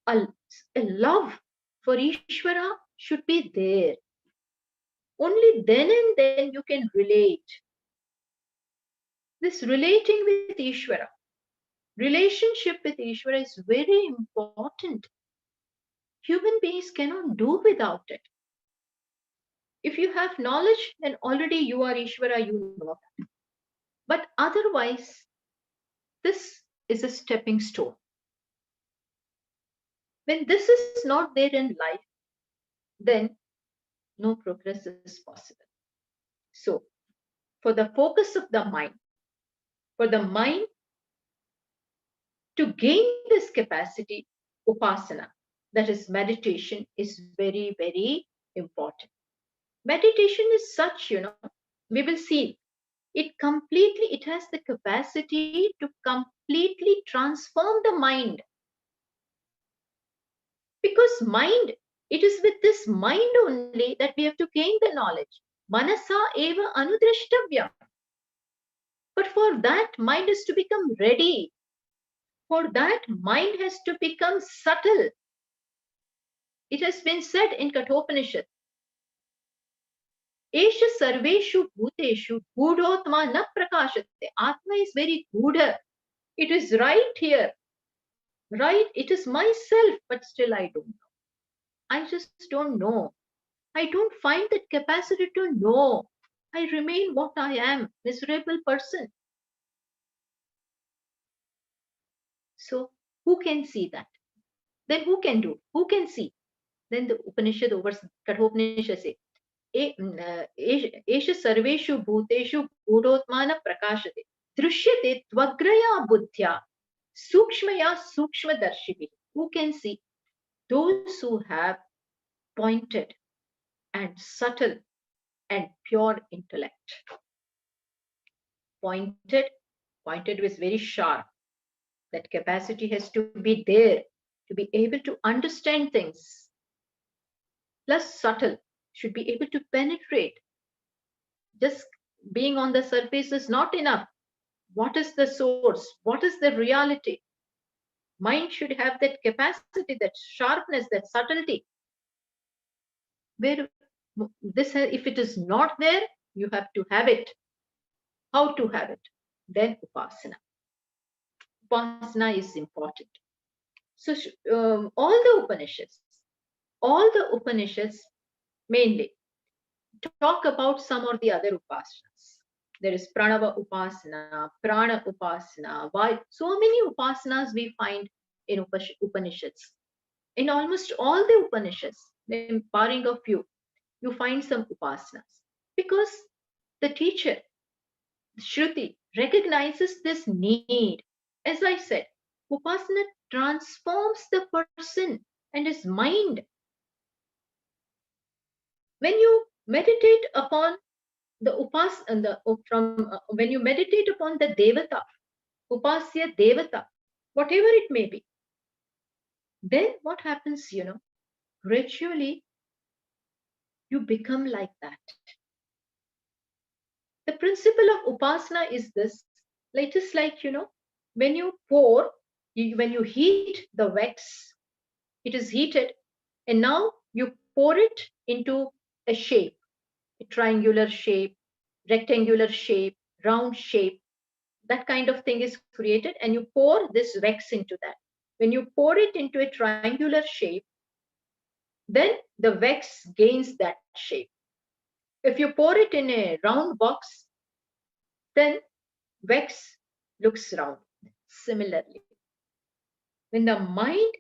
A love for Ishvara should be there. Only then and then you can relate. This relating with Ishvara, relationship with Ishvara is very important. Human beings cannot do without it. If you have knowledge, then already you are Ishvara, you know that. But otherwise, this is a stepping stone. When this is not there in life, then no progress is possible. So, for the focus of the mind, for the mind to gain this capacity, upasana, that is meditation, is very, very important. Meditation is such, we will see, it has the capacity to completely transform the mind. Because mind, it is with this mind only that we have to gain the knowledge. Manasa eva anudrashtavyam. But for that, mind is to become ready. For that, mind has to become subtle. It has been said in Kenopanishad, Esha sarveshu bhuteshu gudotma na prakashate. Atma is very guda. It is right here. Right? It is myself, but still I don't know. I just don't know. I don't find that capacity to know. I remain what I am, miserable person. So who can see that? Then who can do? Who can see? Then the Upanishad over Kenopanishad say, Esha sarveshu bhuteshu gudotmana prakashate. Drishyate tvagraya buddhya sukshmaya sukshma darshivi. Who can see? Those who have pointed and subtle and pure intellect. Pointed, pointed was very sharp. That capacity has to be there to be able to understand things. Plus subtle, should be able to penetrate. Just being on the surface is not enough. What is the source? What is the reality? Mind should have that capacity, that sharpness, that subtlety. Where this, if it is not there, you have to have it. How to have it? Then upasana. Upasana is important. So all the Upanishads mainly talk about some or the other upasanas. There is Pranava Upasana, Prana Upasana. Why? So many upasanas we find in Upanishads. In almost all the Upanishads, barring a few, you find some upasanas. Because the teacher, Shruti, recognizes this need. As I said, upasana transforms the person and his mind. When you meditate upon the when you meditate upon the devata, upasya devata, whatever it may be, then what happens, gradually you become like that. The principle of upasana is this. It is like, when you pour, when you heat the wax, it is heated, and now you pour it into a shape, a triangular shape, rectangular shape, round shape. That kind of thing is created, and you pour this wax into that. When you pour it into a triangular shape, then the wax gains that shape. If you pour it in a round box, then wax looks round. Similarly, when the mind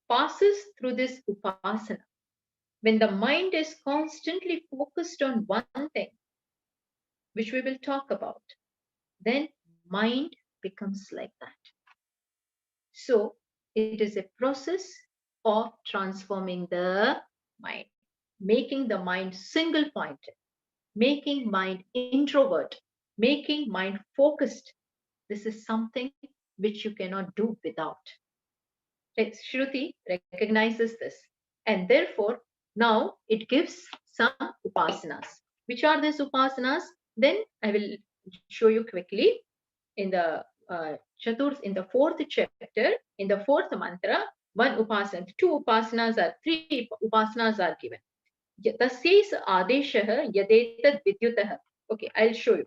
passes through this upasana, when the mind is constantly focused on one thing, which we will talk about, then mind becomes like that. So it is a process of transforming the mind, making the mind single pointed, making mind introvert, making mind focused. This is something which you cannot do without. Shruti recognizes this, and therefore now it gives some upasanas. Which are these upasanas? Then I will show you quickly in the in the fourth chapter, in the fourth mantra, one upasana, three upasanas are given. Tasyais adeshah yadetad vidyutah. Okay, I'll show you.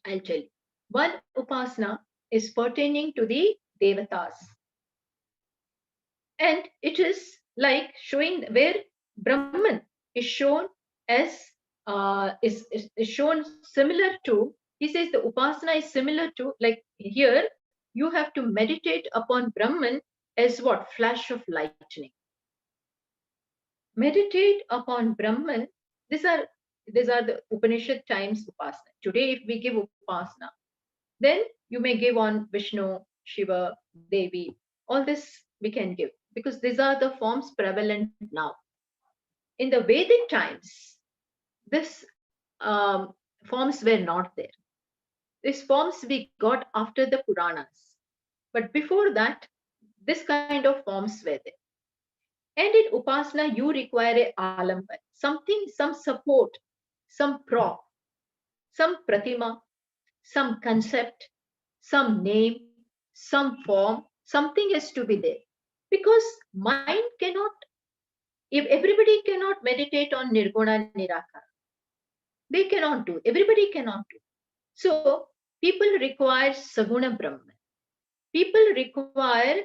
I'll tell you. One upasana is pertaining to the devatas. And it is like showing where Brahman is shown as is shown similar to, he says the upasana is similar to, like here you have to meditate upon Brahman as what? Flash of lightning. Meditate upon Brahman. These are the Upanishad times upasana. Today if we give upasana, then you may give on Vishnu, Shiva, Devi. All this we can give, because these are the forms prevalent now. In the Vedic times, this forms were not there. These forms we got after the Puranas. But before that, this kind of forms were there. And in Upasana, you require a alamban, something, some support, some prop, some pratima, some concept, some name, some form, something has to be there. Because mind cannot, if everybody cannot meditate on Nirguna Nirakara, they cannot do, everybody cannot do. So people require Saguna Brahman. People require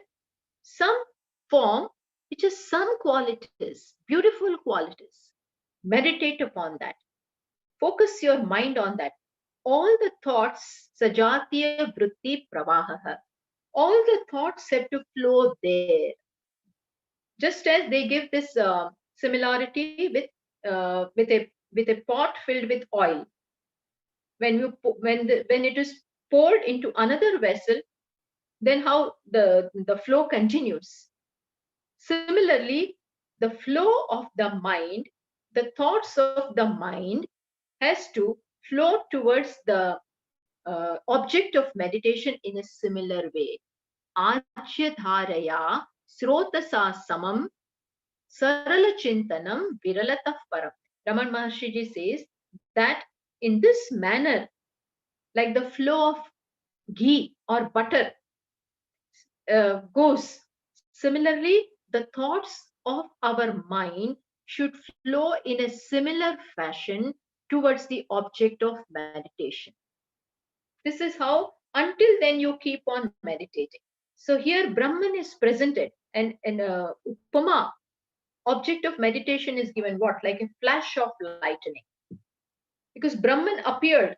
some form which has some qualities, beautiful qualities. Meditate upon that. Focus your mind on that. All the thoughts, sajatiya vritti pravaha, all the thoughts have to flow there. Just as they give this similarity with a pot filled with oil. When it is poured into another vessel, then how the flow continues. Similarly, the flow of the mind, the thoughts of the mind has to flow towards the object of meditation in a similar way. Ajyadharaya srotasa samam sarala chintanam viralatah param. Raman Maharshiji says that in this manner, like the flow of ghee or butter goes, similarly, the thoughts of our mind should flow in a similar fashion towards the object of meditation. This is how, until then, you keep on meditating. So here Brahman is presented, and Upama, object of meditation, is given what? Like a flash of lightning. Because Brahman appeared,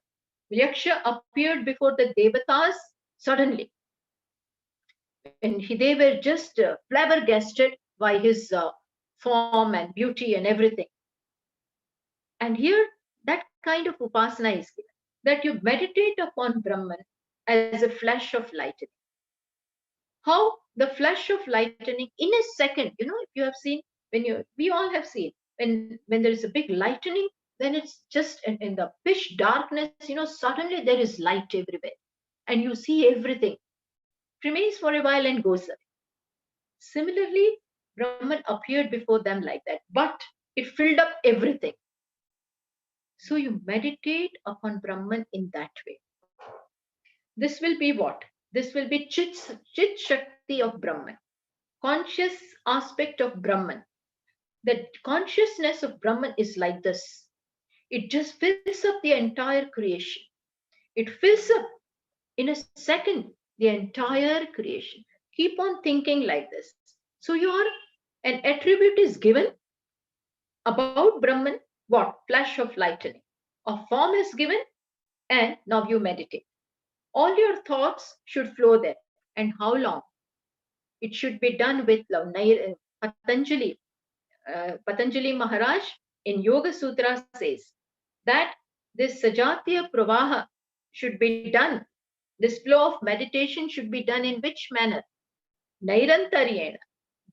Yaksha appeared before the Devatas suddenly. And they were just flabbergasted by his form and beauty and everything. And here, that kind of upasana is given, that you meditate upon Brahman as a flash of lightning. How the flash of lightning in a second, if you have seen, we all have seen, when there is a big lightning, then it's just in the pitch darkness, suddenly there is light everywhere. And you see everything. Remains for a while and goes away. Similarly, Brahman appeared before them like that, but it filled up everything. So you meditate upon Brahman in that way. This will be what? This will be Chit Shakti of Brahman, conscious aspect of Brahman. The consciousness of Brahman is like this. It just fills up the entire creation. It fills up in a second the entire creation. Keep on thinking like this. So an attribute is given about Brahman, what? Flash of lightning. A form is given, and now you meditate. All your thoughts should flow there. And how long? It should be done with love. Patanjali Maharaj in Yoga Sutra says that this Sajatiya Pravaha should be done. This flow of meditation should be done in which manner? Nairantaryena,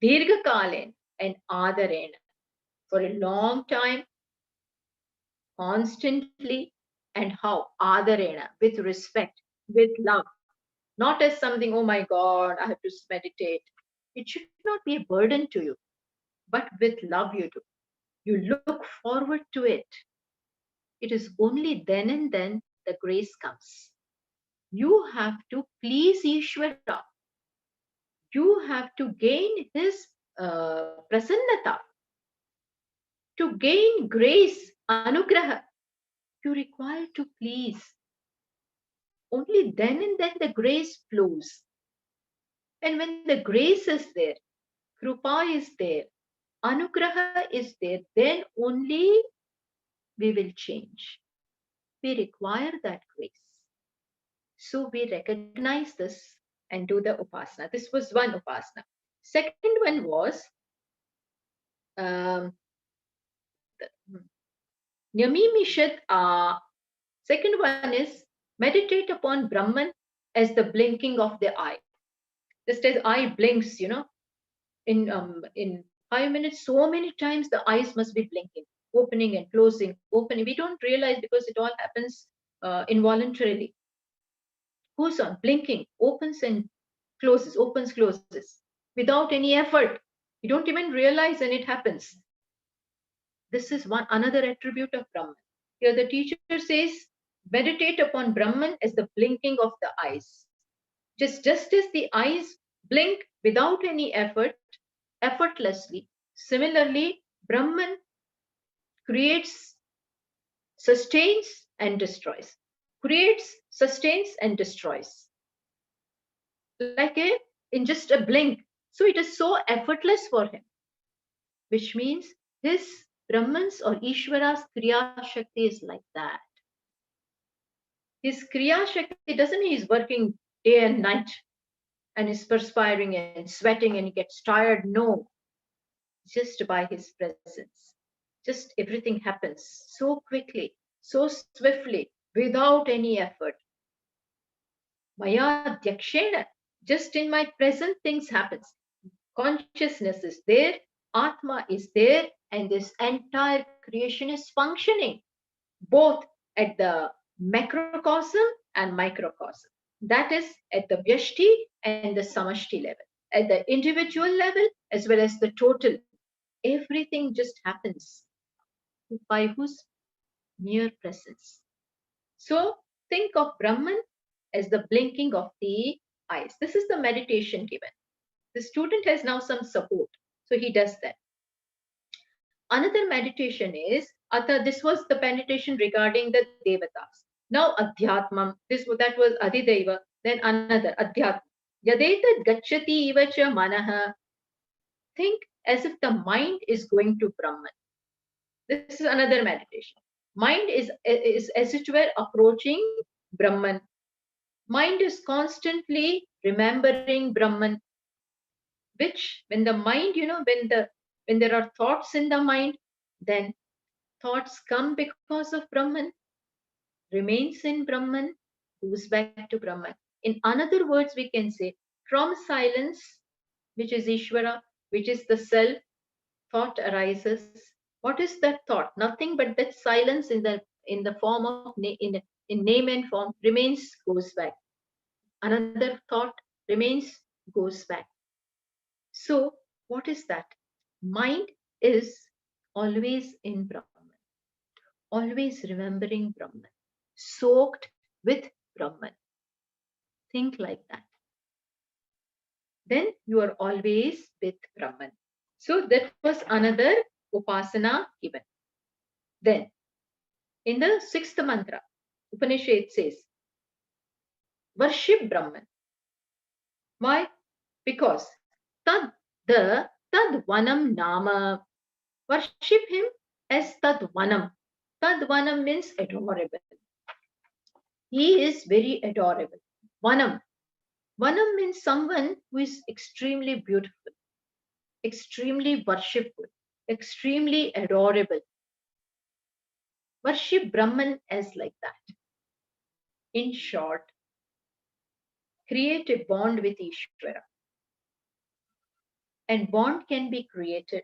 Dirghakalena, and Adarena. For a long time, constantly, and how? Adarena, with respect, with love. Not as something, oh my God, I have to meditate. It should not be a burden to you, but with love you do. You look forward to it. It is only then and then the grace comes. You have to please Ishvara. You have to gain his prasannata. To gain grace, anugraha, you require to please. Only then and then the grace flows. And when the grace is there, Krupa is there, Anugraha is there, then only we will change. We require that grace. So we recognize this and do the upasana. This was one upasana. Second one was Nyamimishad. Second one is meditate upon Brahman as the blinking of the eye. Just as eye blinks, in 5 minutes, so many times the eyes must be blinking, opening and closing, opening. We don't realize because it all happens involuntarily. Goes on blinking, opens and closes, opens, closes, without any effort. You don't even realize, and it happens. This is another attribute of Brahman. Here the teacher says, meditate upon Brahman as the blinking of the eyes. Just as the eyes blink without any effort, effortlessly, similarly, Brahman creates, sustains, and destroys. Creates, sustains, and destroys. Like in just a blink. So it is so effortless for him. Which means his Brahman's or Ishvara's Kriya Shakti is like that. His Kriya Shakti doesn't mean he's working day and night and is perspiring and sweating and he gets tired. No. Just by his presence. Just everything happens so quickly, so swiftly, without any effort. Maya Dyakshena, just in my present things happens. Consciousness is there, Atma is there, and this entire creation is functioning both at the macrocosm and microcosm. That is at the Vyashti and the Samashti level. At the individual level as well as the total, everything just happens by whose mere presence. So think of Brahman as the blinking of the eyes. This is the meditation given. The student has now some support, so he does that. Another meditation is, this was the meditation regarding the devatas. Now Adhyatmam, that was Adideva, then another Adhyatma. Yadetad gacchati iva cha manaha. Think as if the mind is going to Brahman. This is another meditation. Mind is as it were approaching Brahman. Mind is constantly remembering Brahman, which when the mind, when there are thoughts in the mind, then thoughts come because of Brahman, remains in Brahman, goes back to Brahman. In other words, we can say from silence, which is Ishvara, which is the self, thought arises. What is that thought? Nothing but that silence in the form of in name and form remains, goes back. Another thought remains, goes back. So what is that? Mind is always in Brahman, always remembering Brahman, soaked with Brahman. Think like that. Then you are always with Brahman. So that was another upasana given. Then in the sixth mantra, Upanishad says, worship Brahman. Why? Because tad vanam nama. Worship him as tad vanam. Tad vanam means adorable. He is very adorable. Vanam. Vanam means someone who is extremely beautiful, extremely worshipful, extremely adorable. Worship Brahman as like that. In short, create a bond with Ishvara. And bond can be created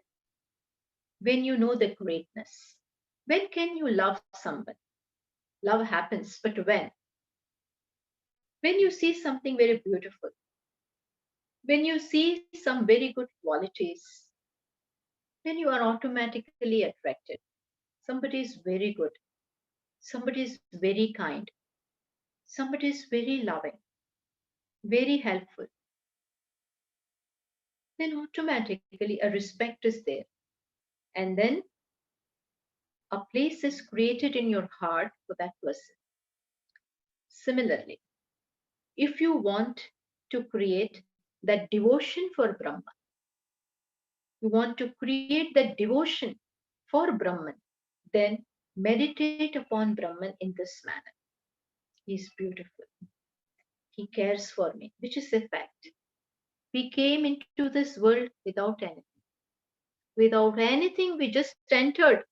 when you know the greatness. When can you love someone? Love happens, but when? When you see something very beautiful, when you see some very good qualities, then you are automatically attracted. Somebody is very good, somebody is very kind, somebody is very loving, very helpful. Then automatically a respect is there. And then a place is created in your heart for that person. Similarly, if you want to create that devotion for Brahman, you want to create that devotion for Brahman, then meditate upon Brahman in this manner. He is beautiful. He cares for me, which is a fact. We came into this world without anything. Without anything, we just entered.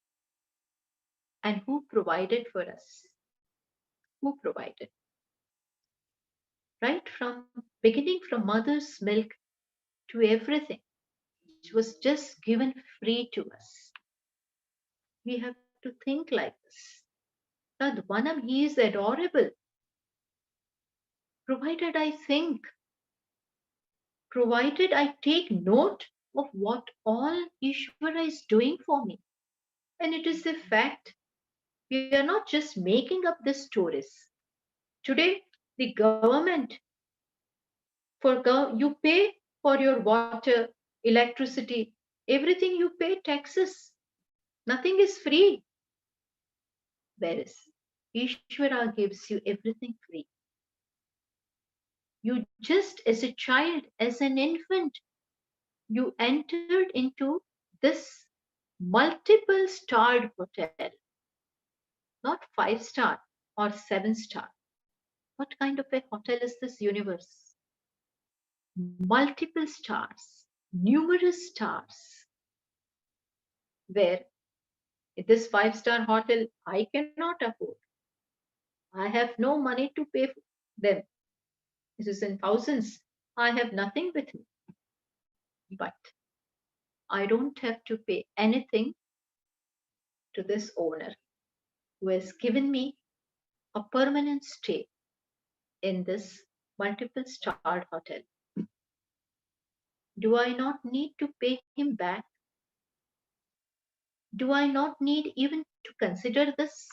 And who provided for us? Who provided? Right from beginning, from mother's milk to everything, which was just given free to us. We have to think like this. That Vanam, he is adorable. Provided I think, provided I take note of what all Ishvara is doing for me. And it is a fact. We are not just making up the stories. Today, the government, you pay for your water, electricity, everything you pay taxes. Nothing is free. Whereas Ishvara gives you everything free. You just as a child, as an infant, you entered into this multiple starred hotel, not 5-star or 7-star. What kind of a hotel is this universe? Multiple stars, numerous stars, where this 5-star hotel I cannot afford. I have no money to pay for them. This is in thousands. I have nothing with me. But I don't have to pay anything to this owner who has given me a permanent stay in this multiple starred hotel. Do I not need to pay him back? Do I not need even to consider this?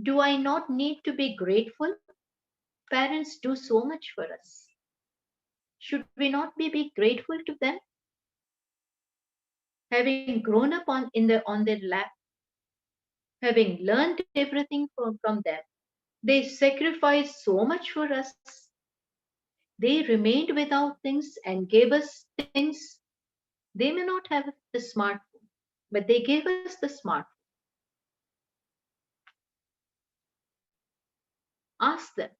Do I not need to be grateful? Parents do so much for us. Should we not be grateful to them? Having grown up on their lap, having learned everything from them, they sacrificed so much for us. They remained without things and gave us things. They may not have the smartphone, but they gave us the smartphone. Ask them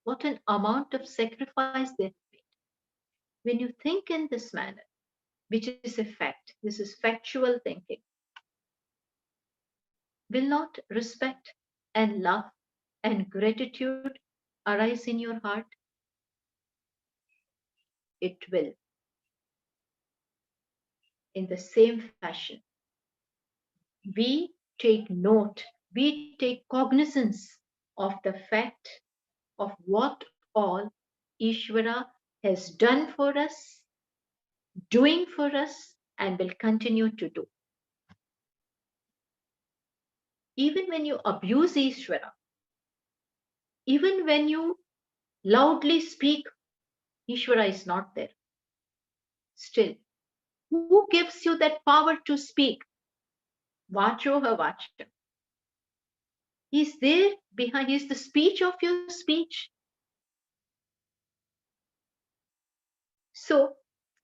what an amount of sacrifice they made. When you think in this manner, which is a fact, this is factual thinking, will not respect and love and gratitude arise in your heart? It will. In the same fashion, we take note, we take cognizance of the fact of what all Ishvara has done for us, doing for us, and will continue to do. Even when you abuse Ishvara, even when you loudly speak, Ishvara is not there. Still, who gives you that power to speak? Vachoha vacham. He's there behind, he's the speech of your speech. So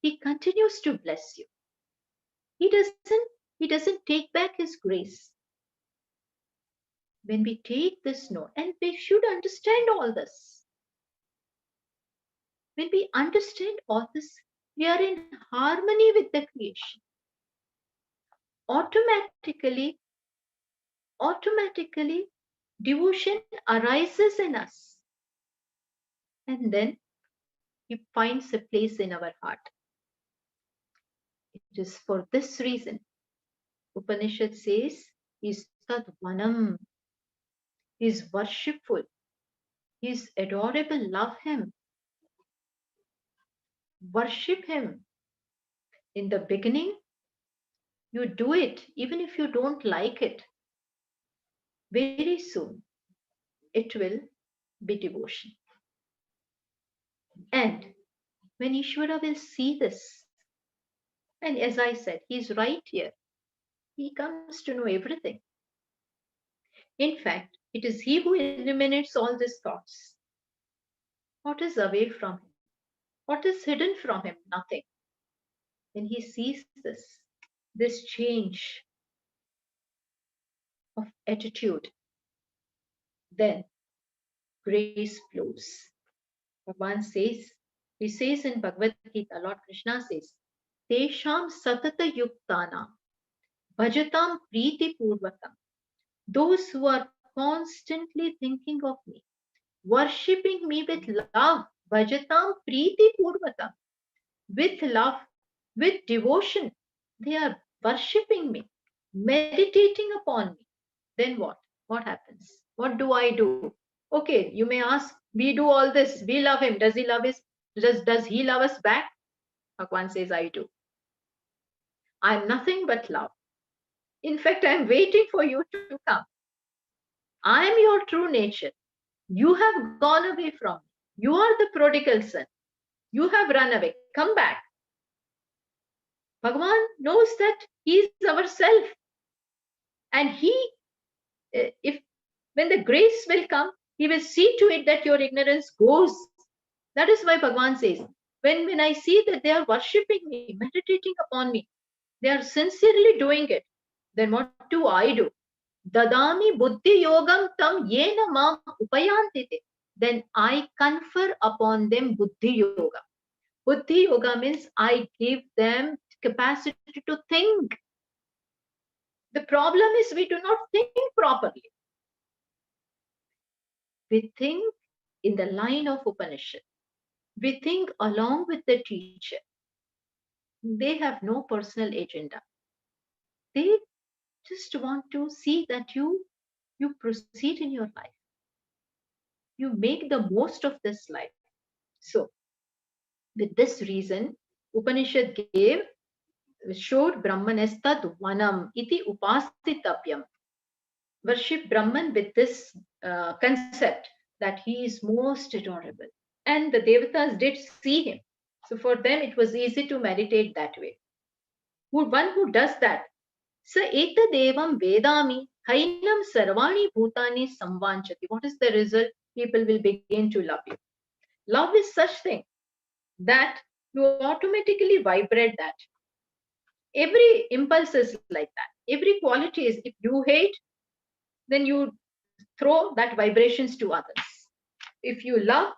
he continues to bless you. He doesn't take back his grace. When we take this note, and we should understand all this. When we understand all this, we are in harmony with the creation. Automatically, devotion arises in us. And then he finds a place in our heart. It is for this reason Upanishad says is Tadvanam. He is worshipful. He is adorable. Love him. Worship him. In the beginning, you do it even if you don't like it. Very soon, it will be devotion. And when Ishvara will see this, and as I said, he's right here. He comes to know everything. In fact, it is he who eliminates all these thoughts. What is away from him? What is hidden from him? Nothing. When he sees this change of attitude, then grace flows. Bhagavan says, he says in Bhagavad Gita, Lord Krishna says, Tesham satata yuktana bhajatam priti purvakam. Those who are constantly thinking of me, worshipping me with love, bhajatam priti purvakam, with love, with devotion, they are worshipping me, meditating upon me. Then what? What happens? What do I do? Okay, you may ask, we do all this, we love him. Does he love us? Does he love us back? Bhagwan says, I do. I'm nothing but love. In fact, I'm waiting for you to come. I'm your true nature. You have gone away from me. You are the prodigal son. You have run away. Come back. Bhagavan knows that he is our self. And if when the grace will come, he will see to it that your ignorance goes. That is why Bhagavan says, when I see that they are worshipping me, meditating upon me, they are sincerely doing it, then what do I do? Dadami buddhi yogam tam yena mam upayantite. Then I confer upon them buddhi yoga. Buddhi yoga means I give them capacity to think. The problem is we do not think properly. We think in the line of Upanishad. We think along with the teacher. They have no personal agenda. They just want to see that you proceed in your life. You make the most of this life. So, with this reason, Upanishad showed Brahman as tad vanam iti upasitavyam. Worship Brahman with this concept that he is most adorable. And the Devatas did see him. So for them, it was easy to meditate that way. One who does that, sa eta devam vedami hainam sarvani bhutani samvanchati. What is the result? People will begin to love you. Love is such thing that you automatically vibrate that. Every impulse is like that. Every quality is, if you hate, then you throw that vibrations to others. If you love,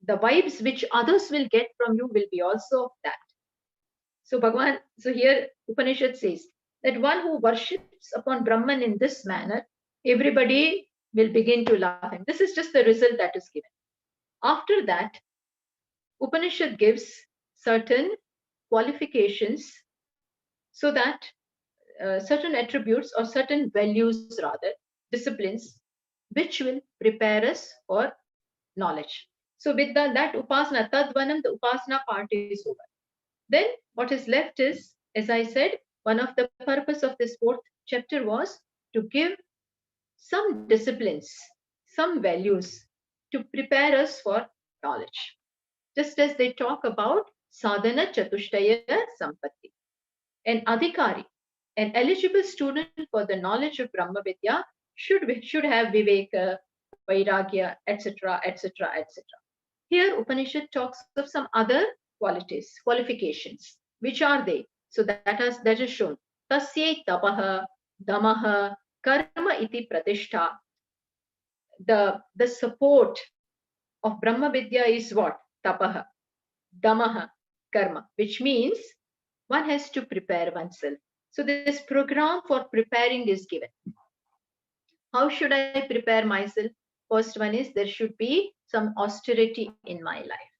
the vibes which others will get from you will be also that. So Bhagavan, so here Upanishad says that one who worships upon Brahman in this manner, everybody will begin to love him. This is just the result that is given. After that, Upanishad gives certain qualifications so that certain attributes or certain values rather, disciplines, which will prepare us for knowledge. So with that upasana, tadvanam, the upasana part is over. Then what is left is, as I said, one of the purpose of this fourth chapter was to give some disciplines, some values to prepare us for knowledge. Just as they talk about sadhana chatushtaya sampatti. An adhikari, an eligible student for the knowledge of Brahma Vidya should have viveka, vairagya, etc., etc., etc. Here Upanishad talks of some other qualities, qualifications. Which are they? So that is shown. Tasye tapaha, damaha, karma iti pratishtha. The support of Brahma Vidya is what? Tapaha, damaha, karma, which means one has to prepare oneself. So this program for preparing is given. How should I prepare myself? First one is there should be some austerity in my life.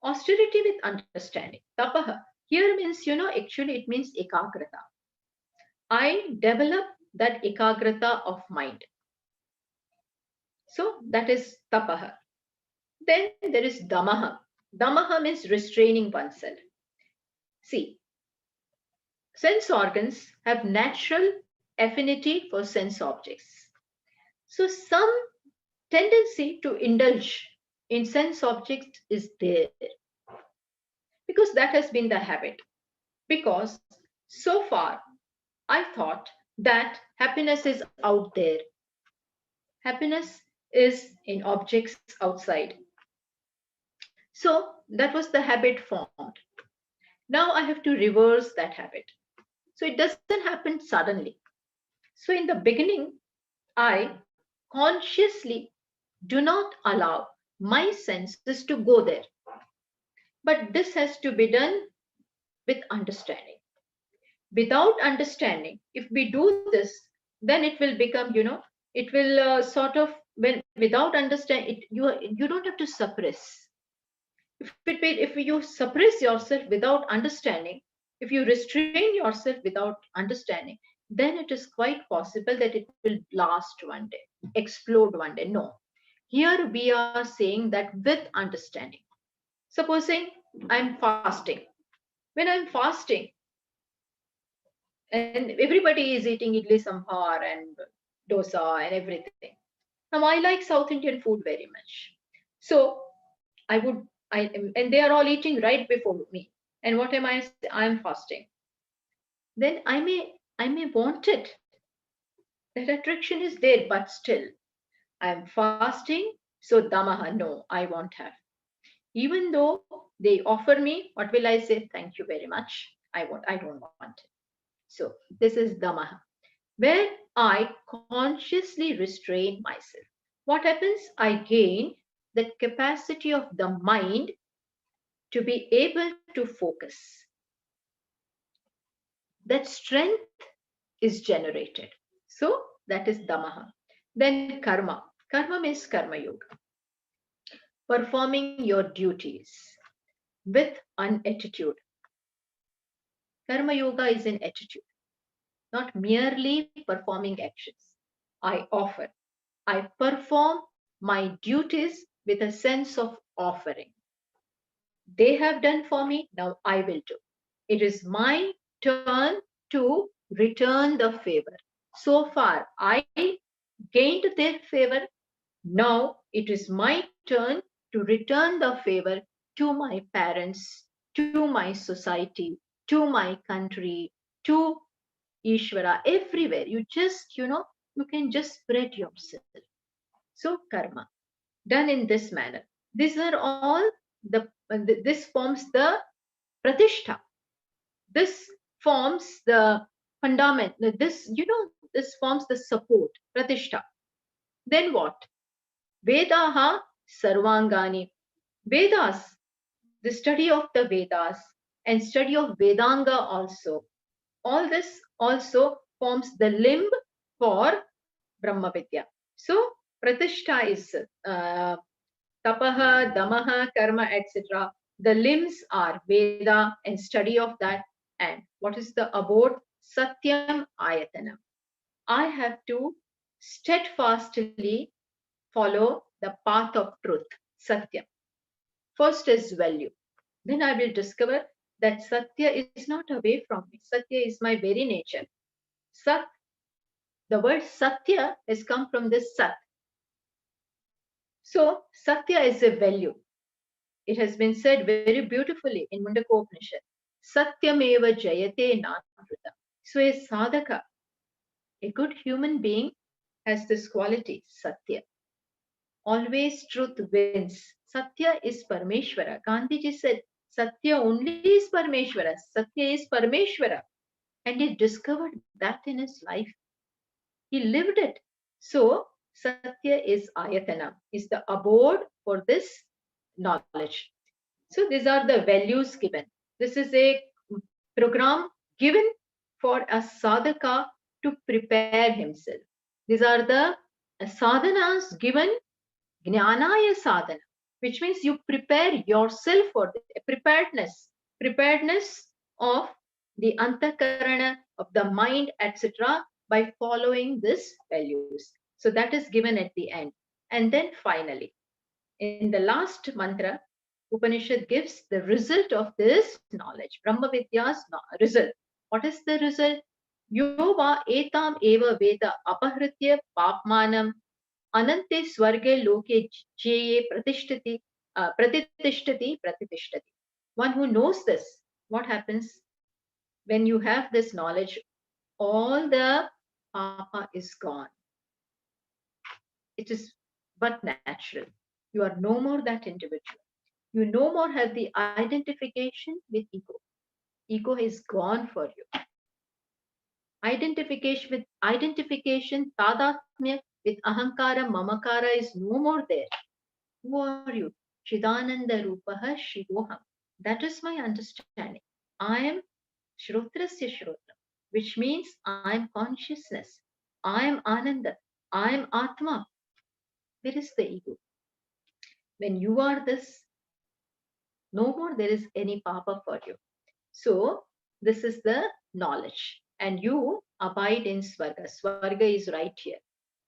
Austerity with understanding. Tapaha. Here means, actually it means ekagrata. I develop that ekagrata of mind. So that is tapaha. Then there is damaha. Damaha means restraining oneself. See, sense organs have natural affinity for sense objects. So some tendency to indulge in sense objects is there because that has been the habit. Because so far I thought that happiness is out there. Happiness is in objects outside. So that was the habit formed. Now I have to reverse that habit. So it doesn't happen suddenly. So in the beginning, I consciously do not allow my senses to go there. But this has to be done with understanding. Without understanding, if we do this, then it will become, it will sort of, when without understanding, you don't have to suppress. If you suppress yourself without understanding, if you restrain yourself without understanding, then it is quite possible that it will blast one day, explode one day. No. Here we are saying that with understanding. Supposing I'm fasting. When I'm fasting, and everybody is eating idli sambar and dosa and everything. Now I like South Indian food very much. So and they are all eating right before me. And what am I? I'm fasting. Then I may want it. That attraction is there, but still, I'm fasting. So damaha, no, I won't have. Even though they offer me, what will I say? Thank you very much. I don't want it. So this is damaha, where I consciously restrain myself. What happens? I gain the capacity of the mind to be able to focus. That strength is generated. So that is damaha. Then karma. Karma means karma yoga. Performing your duties. with an attitude. Karma Yoga is an attitude, not merely performing actions. I offer. I perform my duties with a sense of offering. They have done for me, now I will do. It is my turn to return the favor. So far, I gained their favor. Now it is my turn to return the favor to my parents, to my society, to my country, to Ishvara, everywhere. You just, you can just spread yourself. So, karma, done in this manner. These are all this forms the pratishtha. This forms the fundament. This, this forms the support, pratishtha. Then what? Vedaha sarvangani. Vedas, the study of the Vedas and study of Vedanga also. All this also forms the limb for Brahma Vidya. So, pratishtha is tapaha, damaha, karma, etc. The limbs are Veda and study of that. And what is the abode? Satyam ayatana. I have to steadfastly follow the path of truth, Satyam. First is value. Then I will discover that Satya is not away from me. Satya is my very nature. Sat, the word Satya has come from this Sat. So, Satya is a value. It has been said very beautifully in Mundakopanishad. Satyameva jayate natrita. So, a sadhaka, a good human being, has this quality, Satya. Always truth wins. Satya is Parmeshwara. Gandhiji said, Satya only is Parmeshwara. Satya is Parmeshwara. And he discovered that in his life. He lived it. So, Satya is Ayatana, is the abode for this knowledge. So, these are the values given. This is a program given for a sadhaka to prepare himself. These are the sadhanas given, jnanaya sadhana, which means you prepare yourself for the preparedness of the antakarana, of the mind, etc., by following these values. So that is given at the end. And then finally, in the last mantra, Upanishad gives the result of this knowledge, Brahma Vidya's result. What is the result? Yova etam eva veda apahritya papmanam anante swarge loke jeye pratitishti. One who knows this, what happens when you have this knowledge? All the papa is gone. It is but natural. You are no more that individual. You no more have the identification with ego. Ego is gone for you. Identification, tadatmya with ahankara, mamakara is no more there. Who are you? Chidananda Rupaha Shivoham. That is my understanding. I am Shrotrasya Shrotra, which means I am consciousness. I am Ananda. I am Atma. Where is the ego? When you are this, no more there is any papa for you. So, this is the knowledge. And you abide in Swarga. Swarga is right here.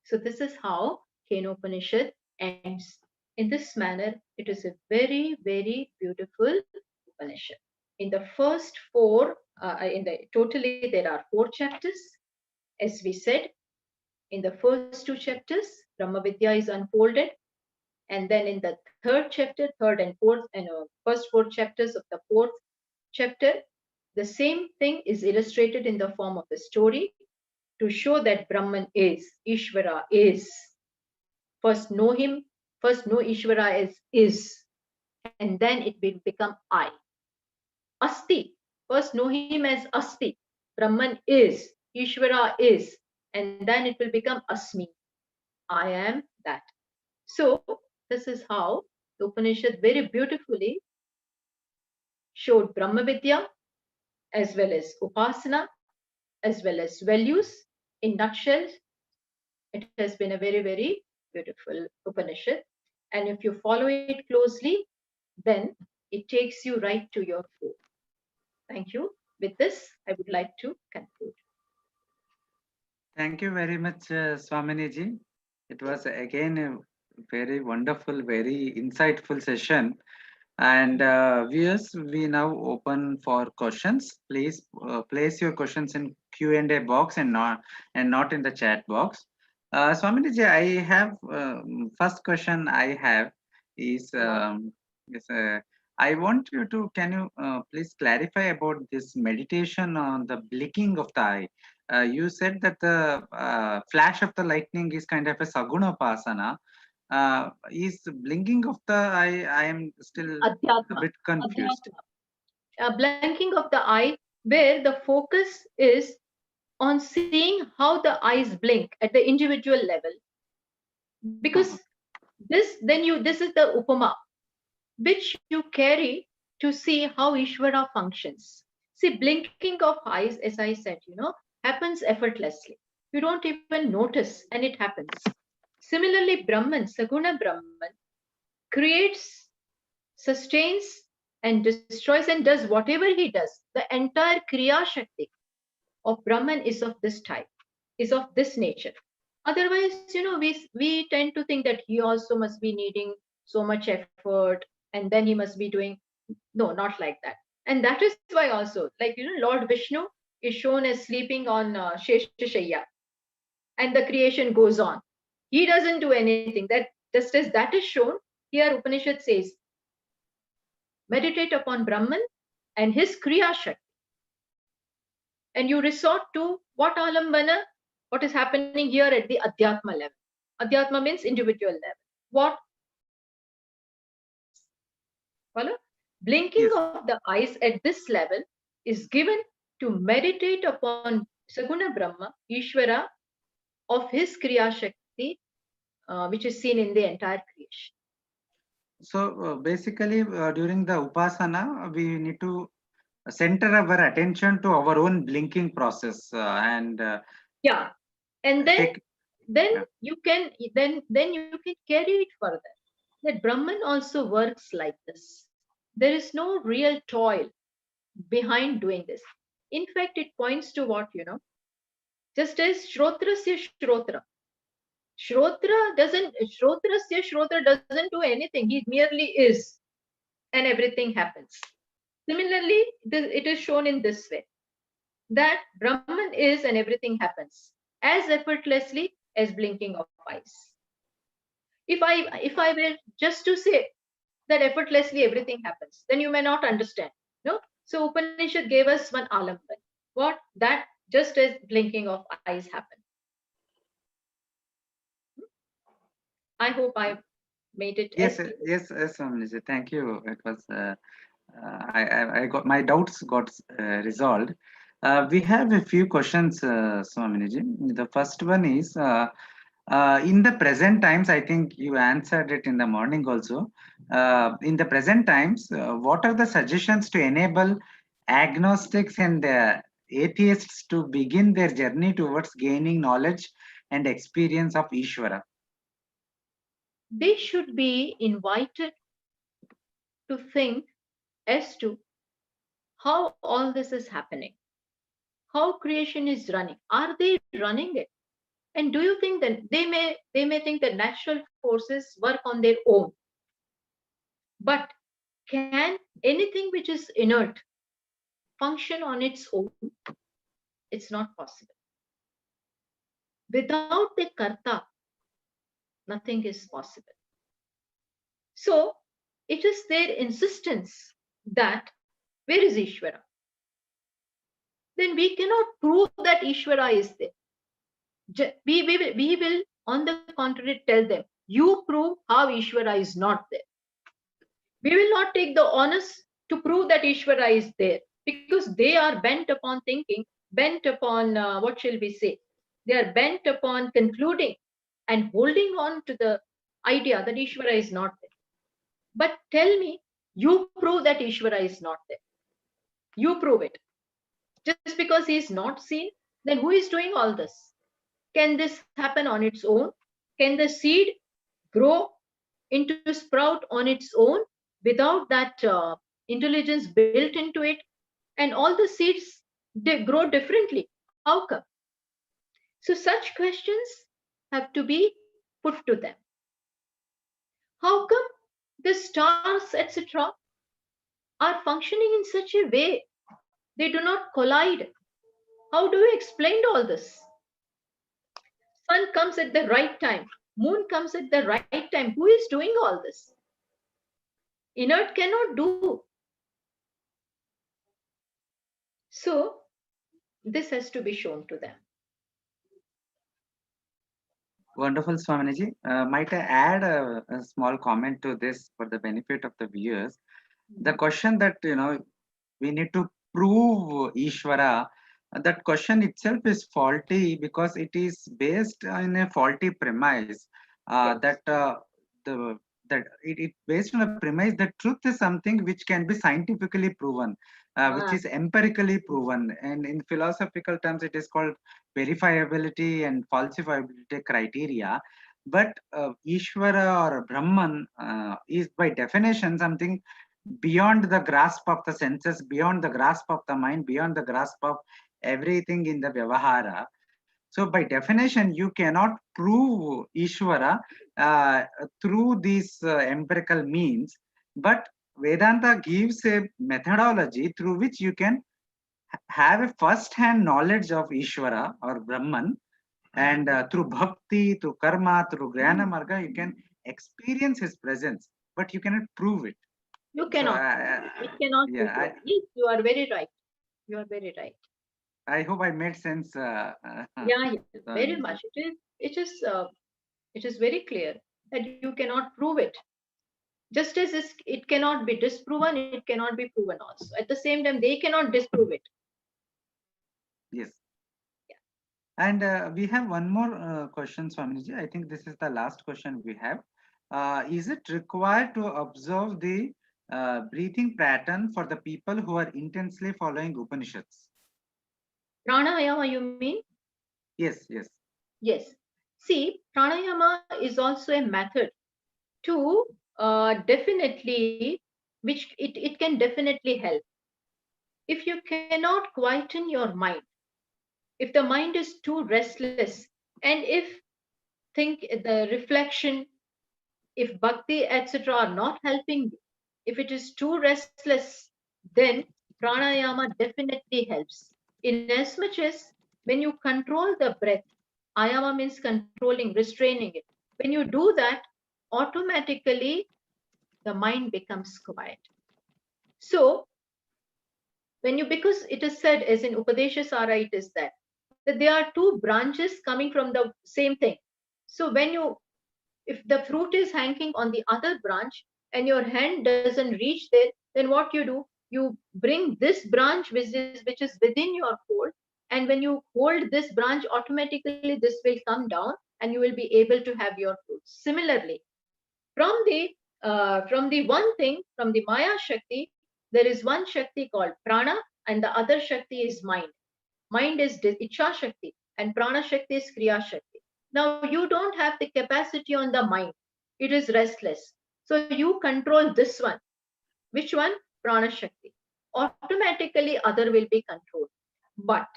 So, this is how Kenopanishad ends. In this manner, it is a very, very beautiful Upanishad. In the first four, totally there are 4 chapters. As we said, in the first 2 chapters, Brahma Vidya is unfolded. And then in the third chapter, third and fourth, first 4 chapters of the fourth chapter, the same thing is illustrated in the form of a story to show that Brahman is, Ishvara is. First know him, first know Ishvara as is, and then it will become I. Asti, first know him as Asti. Brahman is, Ishvara is, and then it will become Asmi. I am that. So, this is how the Upanishad very beautifully showed Brahma Vidya as well as Upasana, as well as values. In nutshell, it has been a very, very beautiful Upanishad. And if you follow it closely, then it takes you right to your core. Thank you. With this, I would like to conclude. Thank you very much, Swamini ji. It was again a very wonderful, very insightful session. And viewers, we now open for questions. Please place your questions in Q&A box and not in the chat box. Swamini ji, I have first question I have is I want you to, can you please clarify about this meditation on the blinking of the eye? You said that the flash of the lightning is kind of a saguna pasana. Is blinking of the eye? I am still Adhyatma. a bit confused. Adhyatma. A blinking of the eye, where the focus is on seeing how the eyes blink at the individual level. Because this is the upama, which you carry to see how Ishvara functions. See, blinking of eyes, as I said, happens effortlessly. You don't even notice, and it happens. Similarly, Brahman, Saguna Brahman, creates, sustains, and destroys and does whatever he does. The entire Kriya Shakti of Brahman is of this type, is of this nature. Otherwise, we tend to think that he also must be needing so much effort, and then he must be doing. No, not like that. And that is why also, like, Lord Vishnu is shown as sleeping on Sheshashaya, and the creation goes on. He doesn't do anything. That just as that is shown, here Upanishad says, meditate upon Brahman and his Kriya Shakti. And you resort to what alambana? What is happening here at the Adhyatma level. Adhyatma means individual level. What? Follow? Blinking Yes. of the eyes at this level is given to meditate upon Saguna Brahma, Ishvara, of his Kriya Shakti, which is seen in the entire creation. So basically, during the upasana, we need to center our attention to our own blinking process and yeah, and then take. Yeah. you can carry it further. That Brahman also works like this. There is no real toil behind doing this. In fact, it points to what, just as Shrotrasya Shrotra. Shrotra doesn't do anything. He merely is, and everything happens. Similarly, it is shown in this way, that Brahman is and everything happens as effortlessly as blinking of eyes. If I were just to say that effortlessly everything happens, then you may not understand. No? So Upanishad gave us one alamban. What? That just as blinking of eyes happen. I hope I made it Yes, as clear. yes, Swamiji. Thank you. It was I got my doubts got resolved. We have a few questions, Swamiji. The first one is in the present times. I think you answered it in the morning also. In the present times, what are the suggestions to enable agnostics and atheists to begin their journey towards gaining knowledge and experience of Ishvara? They should be invited to think as to how all this is happening, how creation is running. Are they running it? And do you think that they may think that natural forces work on their own? But can anything which is inert function on its own? It's not possible. Without the karta, nothing is possible. So it is their insistence that where is Ishvara? Then we cannot prove that Ishvara is there. We will, on the contrary, tell them, you prove how Ishvara is not there. We will not take the onus to prove that Ishvara is there, because they are bent upon thinking, bent upon, what shall we say? They are bent upon concluding and holding on to the idea that Ishvara is not there. But tell me, you prove that Ishvara is not there. You prove it. Just because he is not seen, then who is doing all this? Can this happen on its own? Can the seed grow into sprout on its own? without that intelligence built into it, and all the seeds, they grow differently. How come? So such questions have to be put to them. How come the stars, etc., are functioning in such a way they do not collide? How do you explain all this? Sun comes at the right time, moon comes at the right time. Who is doing all this? Inert cannot do. So this has to be shown to them. Wonderful, Swaminiji. Might I add a small comment to this for the benefit of the viewers? The question that we need to prove Ishvara, that question itself is faulty because it is based on a faulty premise. Yes. The that it based on a premise that truth is something which can be scientifically proven, which Ah, is empirically proven, and in philosophical terms, it is called verifiability and falsifiability criteria. But Ishvara or Brahman is by definition something beyond the grasp of the senses, beyond the grasp of the mind, beyond the grasp of everything in the Vyavahara. So, by definition, you cannot prove Ishvara uh, through these empirical means, but Vedanta gives a methodology through which you can have a first hand knowledge of Ishvara or Brahman, and through bhakti, through karma, through Jnana Marga, you can experience his presence, but you cannot prove it. you So, cannot prove it. It cannot be yeah, proved. Yes, you are very right. You are very right. I hope I made sense. Yeah, yeah, very Swamiji. much. It is very clear that you cannot prove it. Just as it cannot be disproven, it cannot be proven also. At the same time, they cannot disprove it. Yes. Yeah. And we have one more question, Swamiji. I think this is the last question we have. Is it required to observe the breathing pattern for the people who are intensely following Upanishads? Pranayama, you mean? Yes, yes. Yes. See, pranayama is also a method to definitely, which it can definitely help. If you cannot quieten your mind, if the mind is too restless, and if think the reflection, if bhakti, etc., are not helping you, if it is too restless, then pranayama definitely helps. In as much as when you control the breath, ayama means controlling, restraining it. When you do that, automatically the mind becomes quiet. So when you, because it is said as in Upadesha Sara, it is that there are two branches coming from the same thing. So when you, if the fruit is hanging on the other branch and your hand doesn't reach there, then what you do, you bring this branch which is within your fold, and when you hold this branch, automatically this will come down and you will be able to have your fruit. Similarly, from the one thing, from the Maya Shakti, there is one Shakti called Prana, and the other Shakti is mind. Mind is Icha Shakti, and Prana Shakti is Kriya Shakti. Now, you don't have the capacity on the mind, it is restless. So, you control this one. Which one? Prana Shakti. Automatically, other will be controlled. But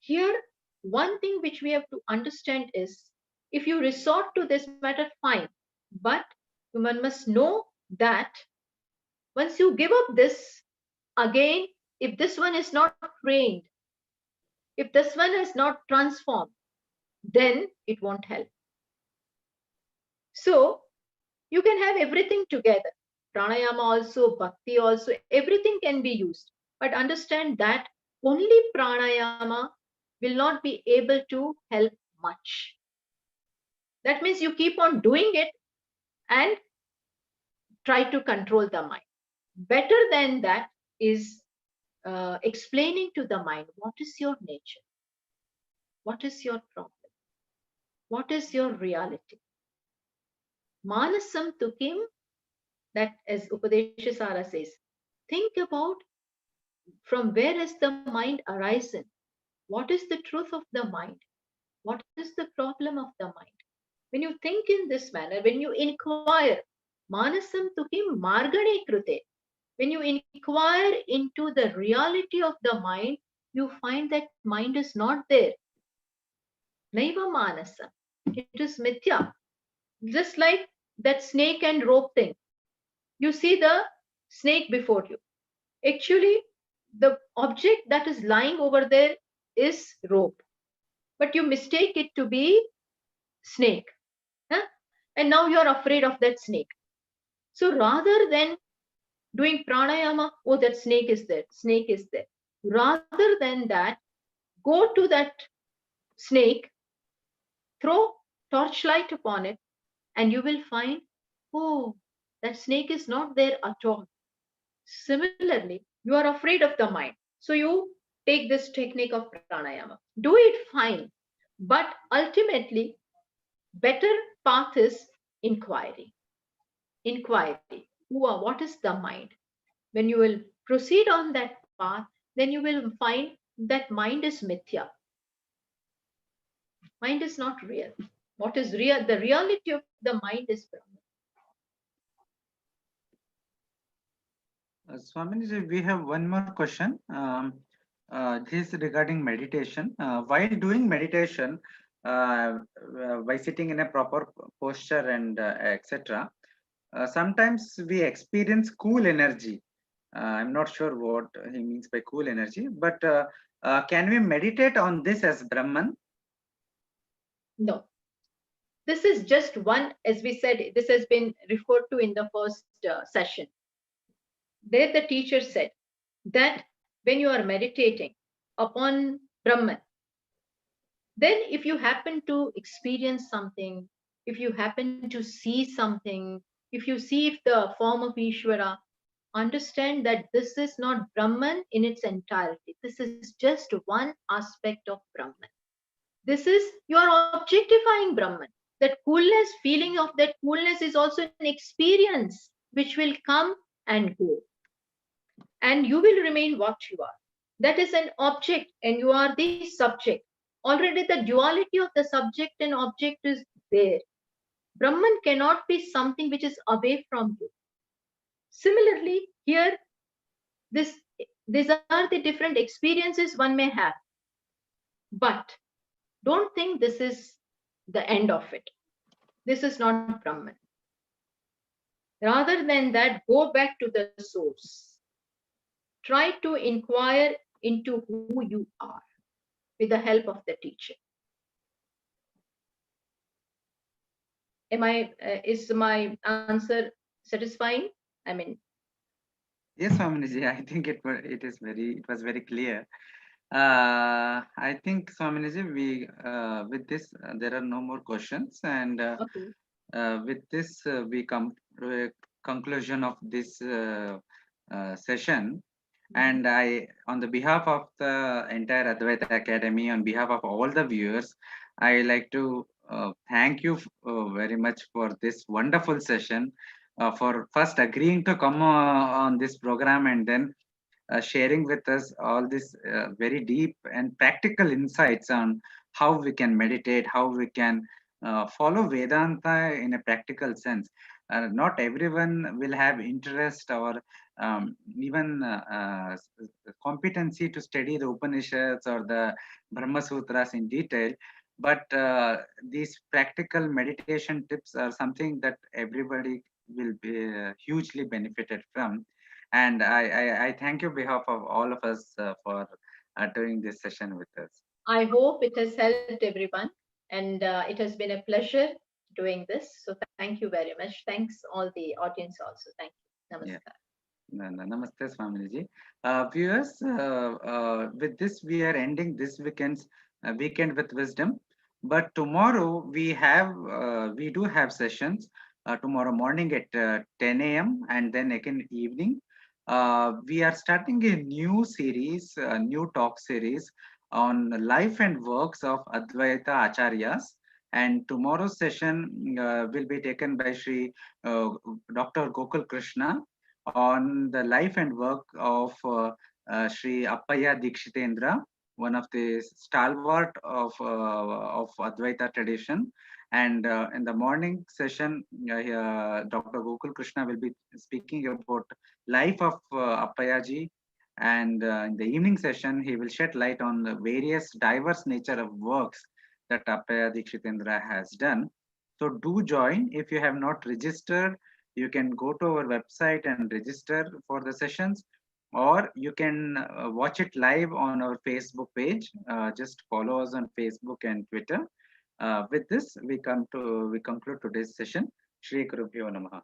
here, one thing which we have to understand is, if you resort to this matter, fine. But one must know that once you give up this, again, if this one is not trained, if this one is not transformed, then it won't help. So you can have everything together. Pranayama also, bhakti also, everything can be used. But understand that only pranayama will not be able to help much. That means you keep on doing it and try to control the mind. Better than that is explaining to the mind what is your nature, what is your problem, what is your reality. Manasam tukim, that as Upadeshasara says, think about from where is the mind arisen? What is the truth of the mind? What is the problem of the mind? When you think in this manner, when you inquire, Manasam tu kim margane krute. When you inquire into the reality of the mind, you find that mind is not there. Naiva manasa. It is mithya. Just like that snake and rope thing. You see the snake before you. Actually, the object that is lying over there is rope. But you mistake it to be snake. Huh? And now you are afraid of that snake. So rather than doing pranayama, oh, that snake is there, snake is there. Rather than that, go to that snake, throw torchlight upon it, and you will find, oh, that snake is not there at all. Similarly, you are afraid of the mind. So you take this technique of pranayama. Do it fine. But ultimately, better path is inquiry. Inquiry. What is the mind? When you will proceed on that path, then you will find that mind is mithya. Mind is not real. What is real? The reality of the mind is Brahman. Swamini, we have one more question. This is regarding meditation. While doing meditation, by sitting in a proper posture and etc., sometimes we experience cool energy. I'm not sure what he means by cool energy, but can we meditate on this as Brahman? No. This is just one, as we said, this has been referred to in the first session. There, the teacher said that when you are meditating upon Brahman, then if you happen to experience something, if you happen to see something, if you see if the form of Ishvara, understand that this is not Brahman in its entirety. This is just one aspect of Brahman. This is, you are objectifying Brahman. That coolness, feeling of that coolness is also an experience which will come and go. And you will remain what you are. That is an object and you are the subject. Already the duality of the subject and object is there. Brahman cannot be something which is away from you. Similarly, here, these are the different experiences one may have. But don't think this is the end of it. This is not Brahman. Rather than that, go back to the source. Try to inquire into who you are with the help of the teacher. Is my answer satisfying? I mean, Yes, Swaminiji, I think it was very clear. I think Swaminiji, we with this there are no more questions, and okay. with this we come to a conclusion of this session. And I, on the behalf of the entire Advaita Academy, on behalf of all the viewers, I like to thank you very much for this wonderful session, for first agreeing to come on this program and then sharing with us all these very deep and practical insights on how we can meditate, how we can follow Vedanta in a practical sense. Not everyone will have interest or even competency to study the Upanishads or the Brahma Sutras in detail. But these practical meditation tips are something that everybody will be hugely benefited from. And I thank you on behalf of all of us for doing this session with us. I hope it has helped everyone, and it has been a pleasure doing this. So thank you very much. Thanks all the audience also. Thank you. Yeah. Namaskar. Namaste, Swamiji. Viewers, with this we are ending this weekend's weekend with wisdom. But tomorrow we do have sessions. Tomorrow morning at 10 a.m. and then again evening. We are starting a new series, a new talk series on life and works of Advaita Acharyas. And tomorrow's session will be taken by Sri Dr. Gokul Krishna on the life and work of Sri Appaya Dikshitendra, one of the stalwart of Advaita tradition. And in the morning session, Dr. Gokul Krishna will be speaking about life of Appayaji. And in the evening session, he will shed light on the various diverse nature of works that Appaya Dikshitendra has done. So do join. If you have not registered, you can go to our website and register for the sessions, or you can watch it live on our Facebook page. Just follow us on Facebook and Twitter. With this, we conclude today's session. Shri Gurubhyo Namaha.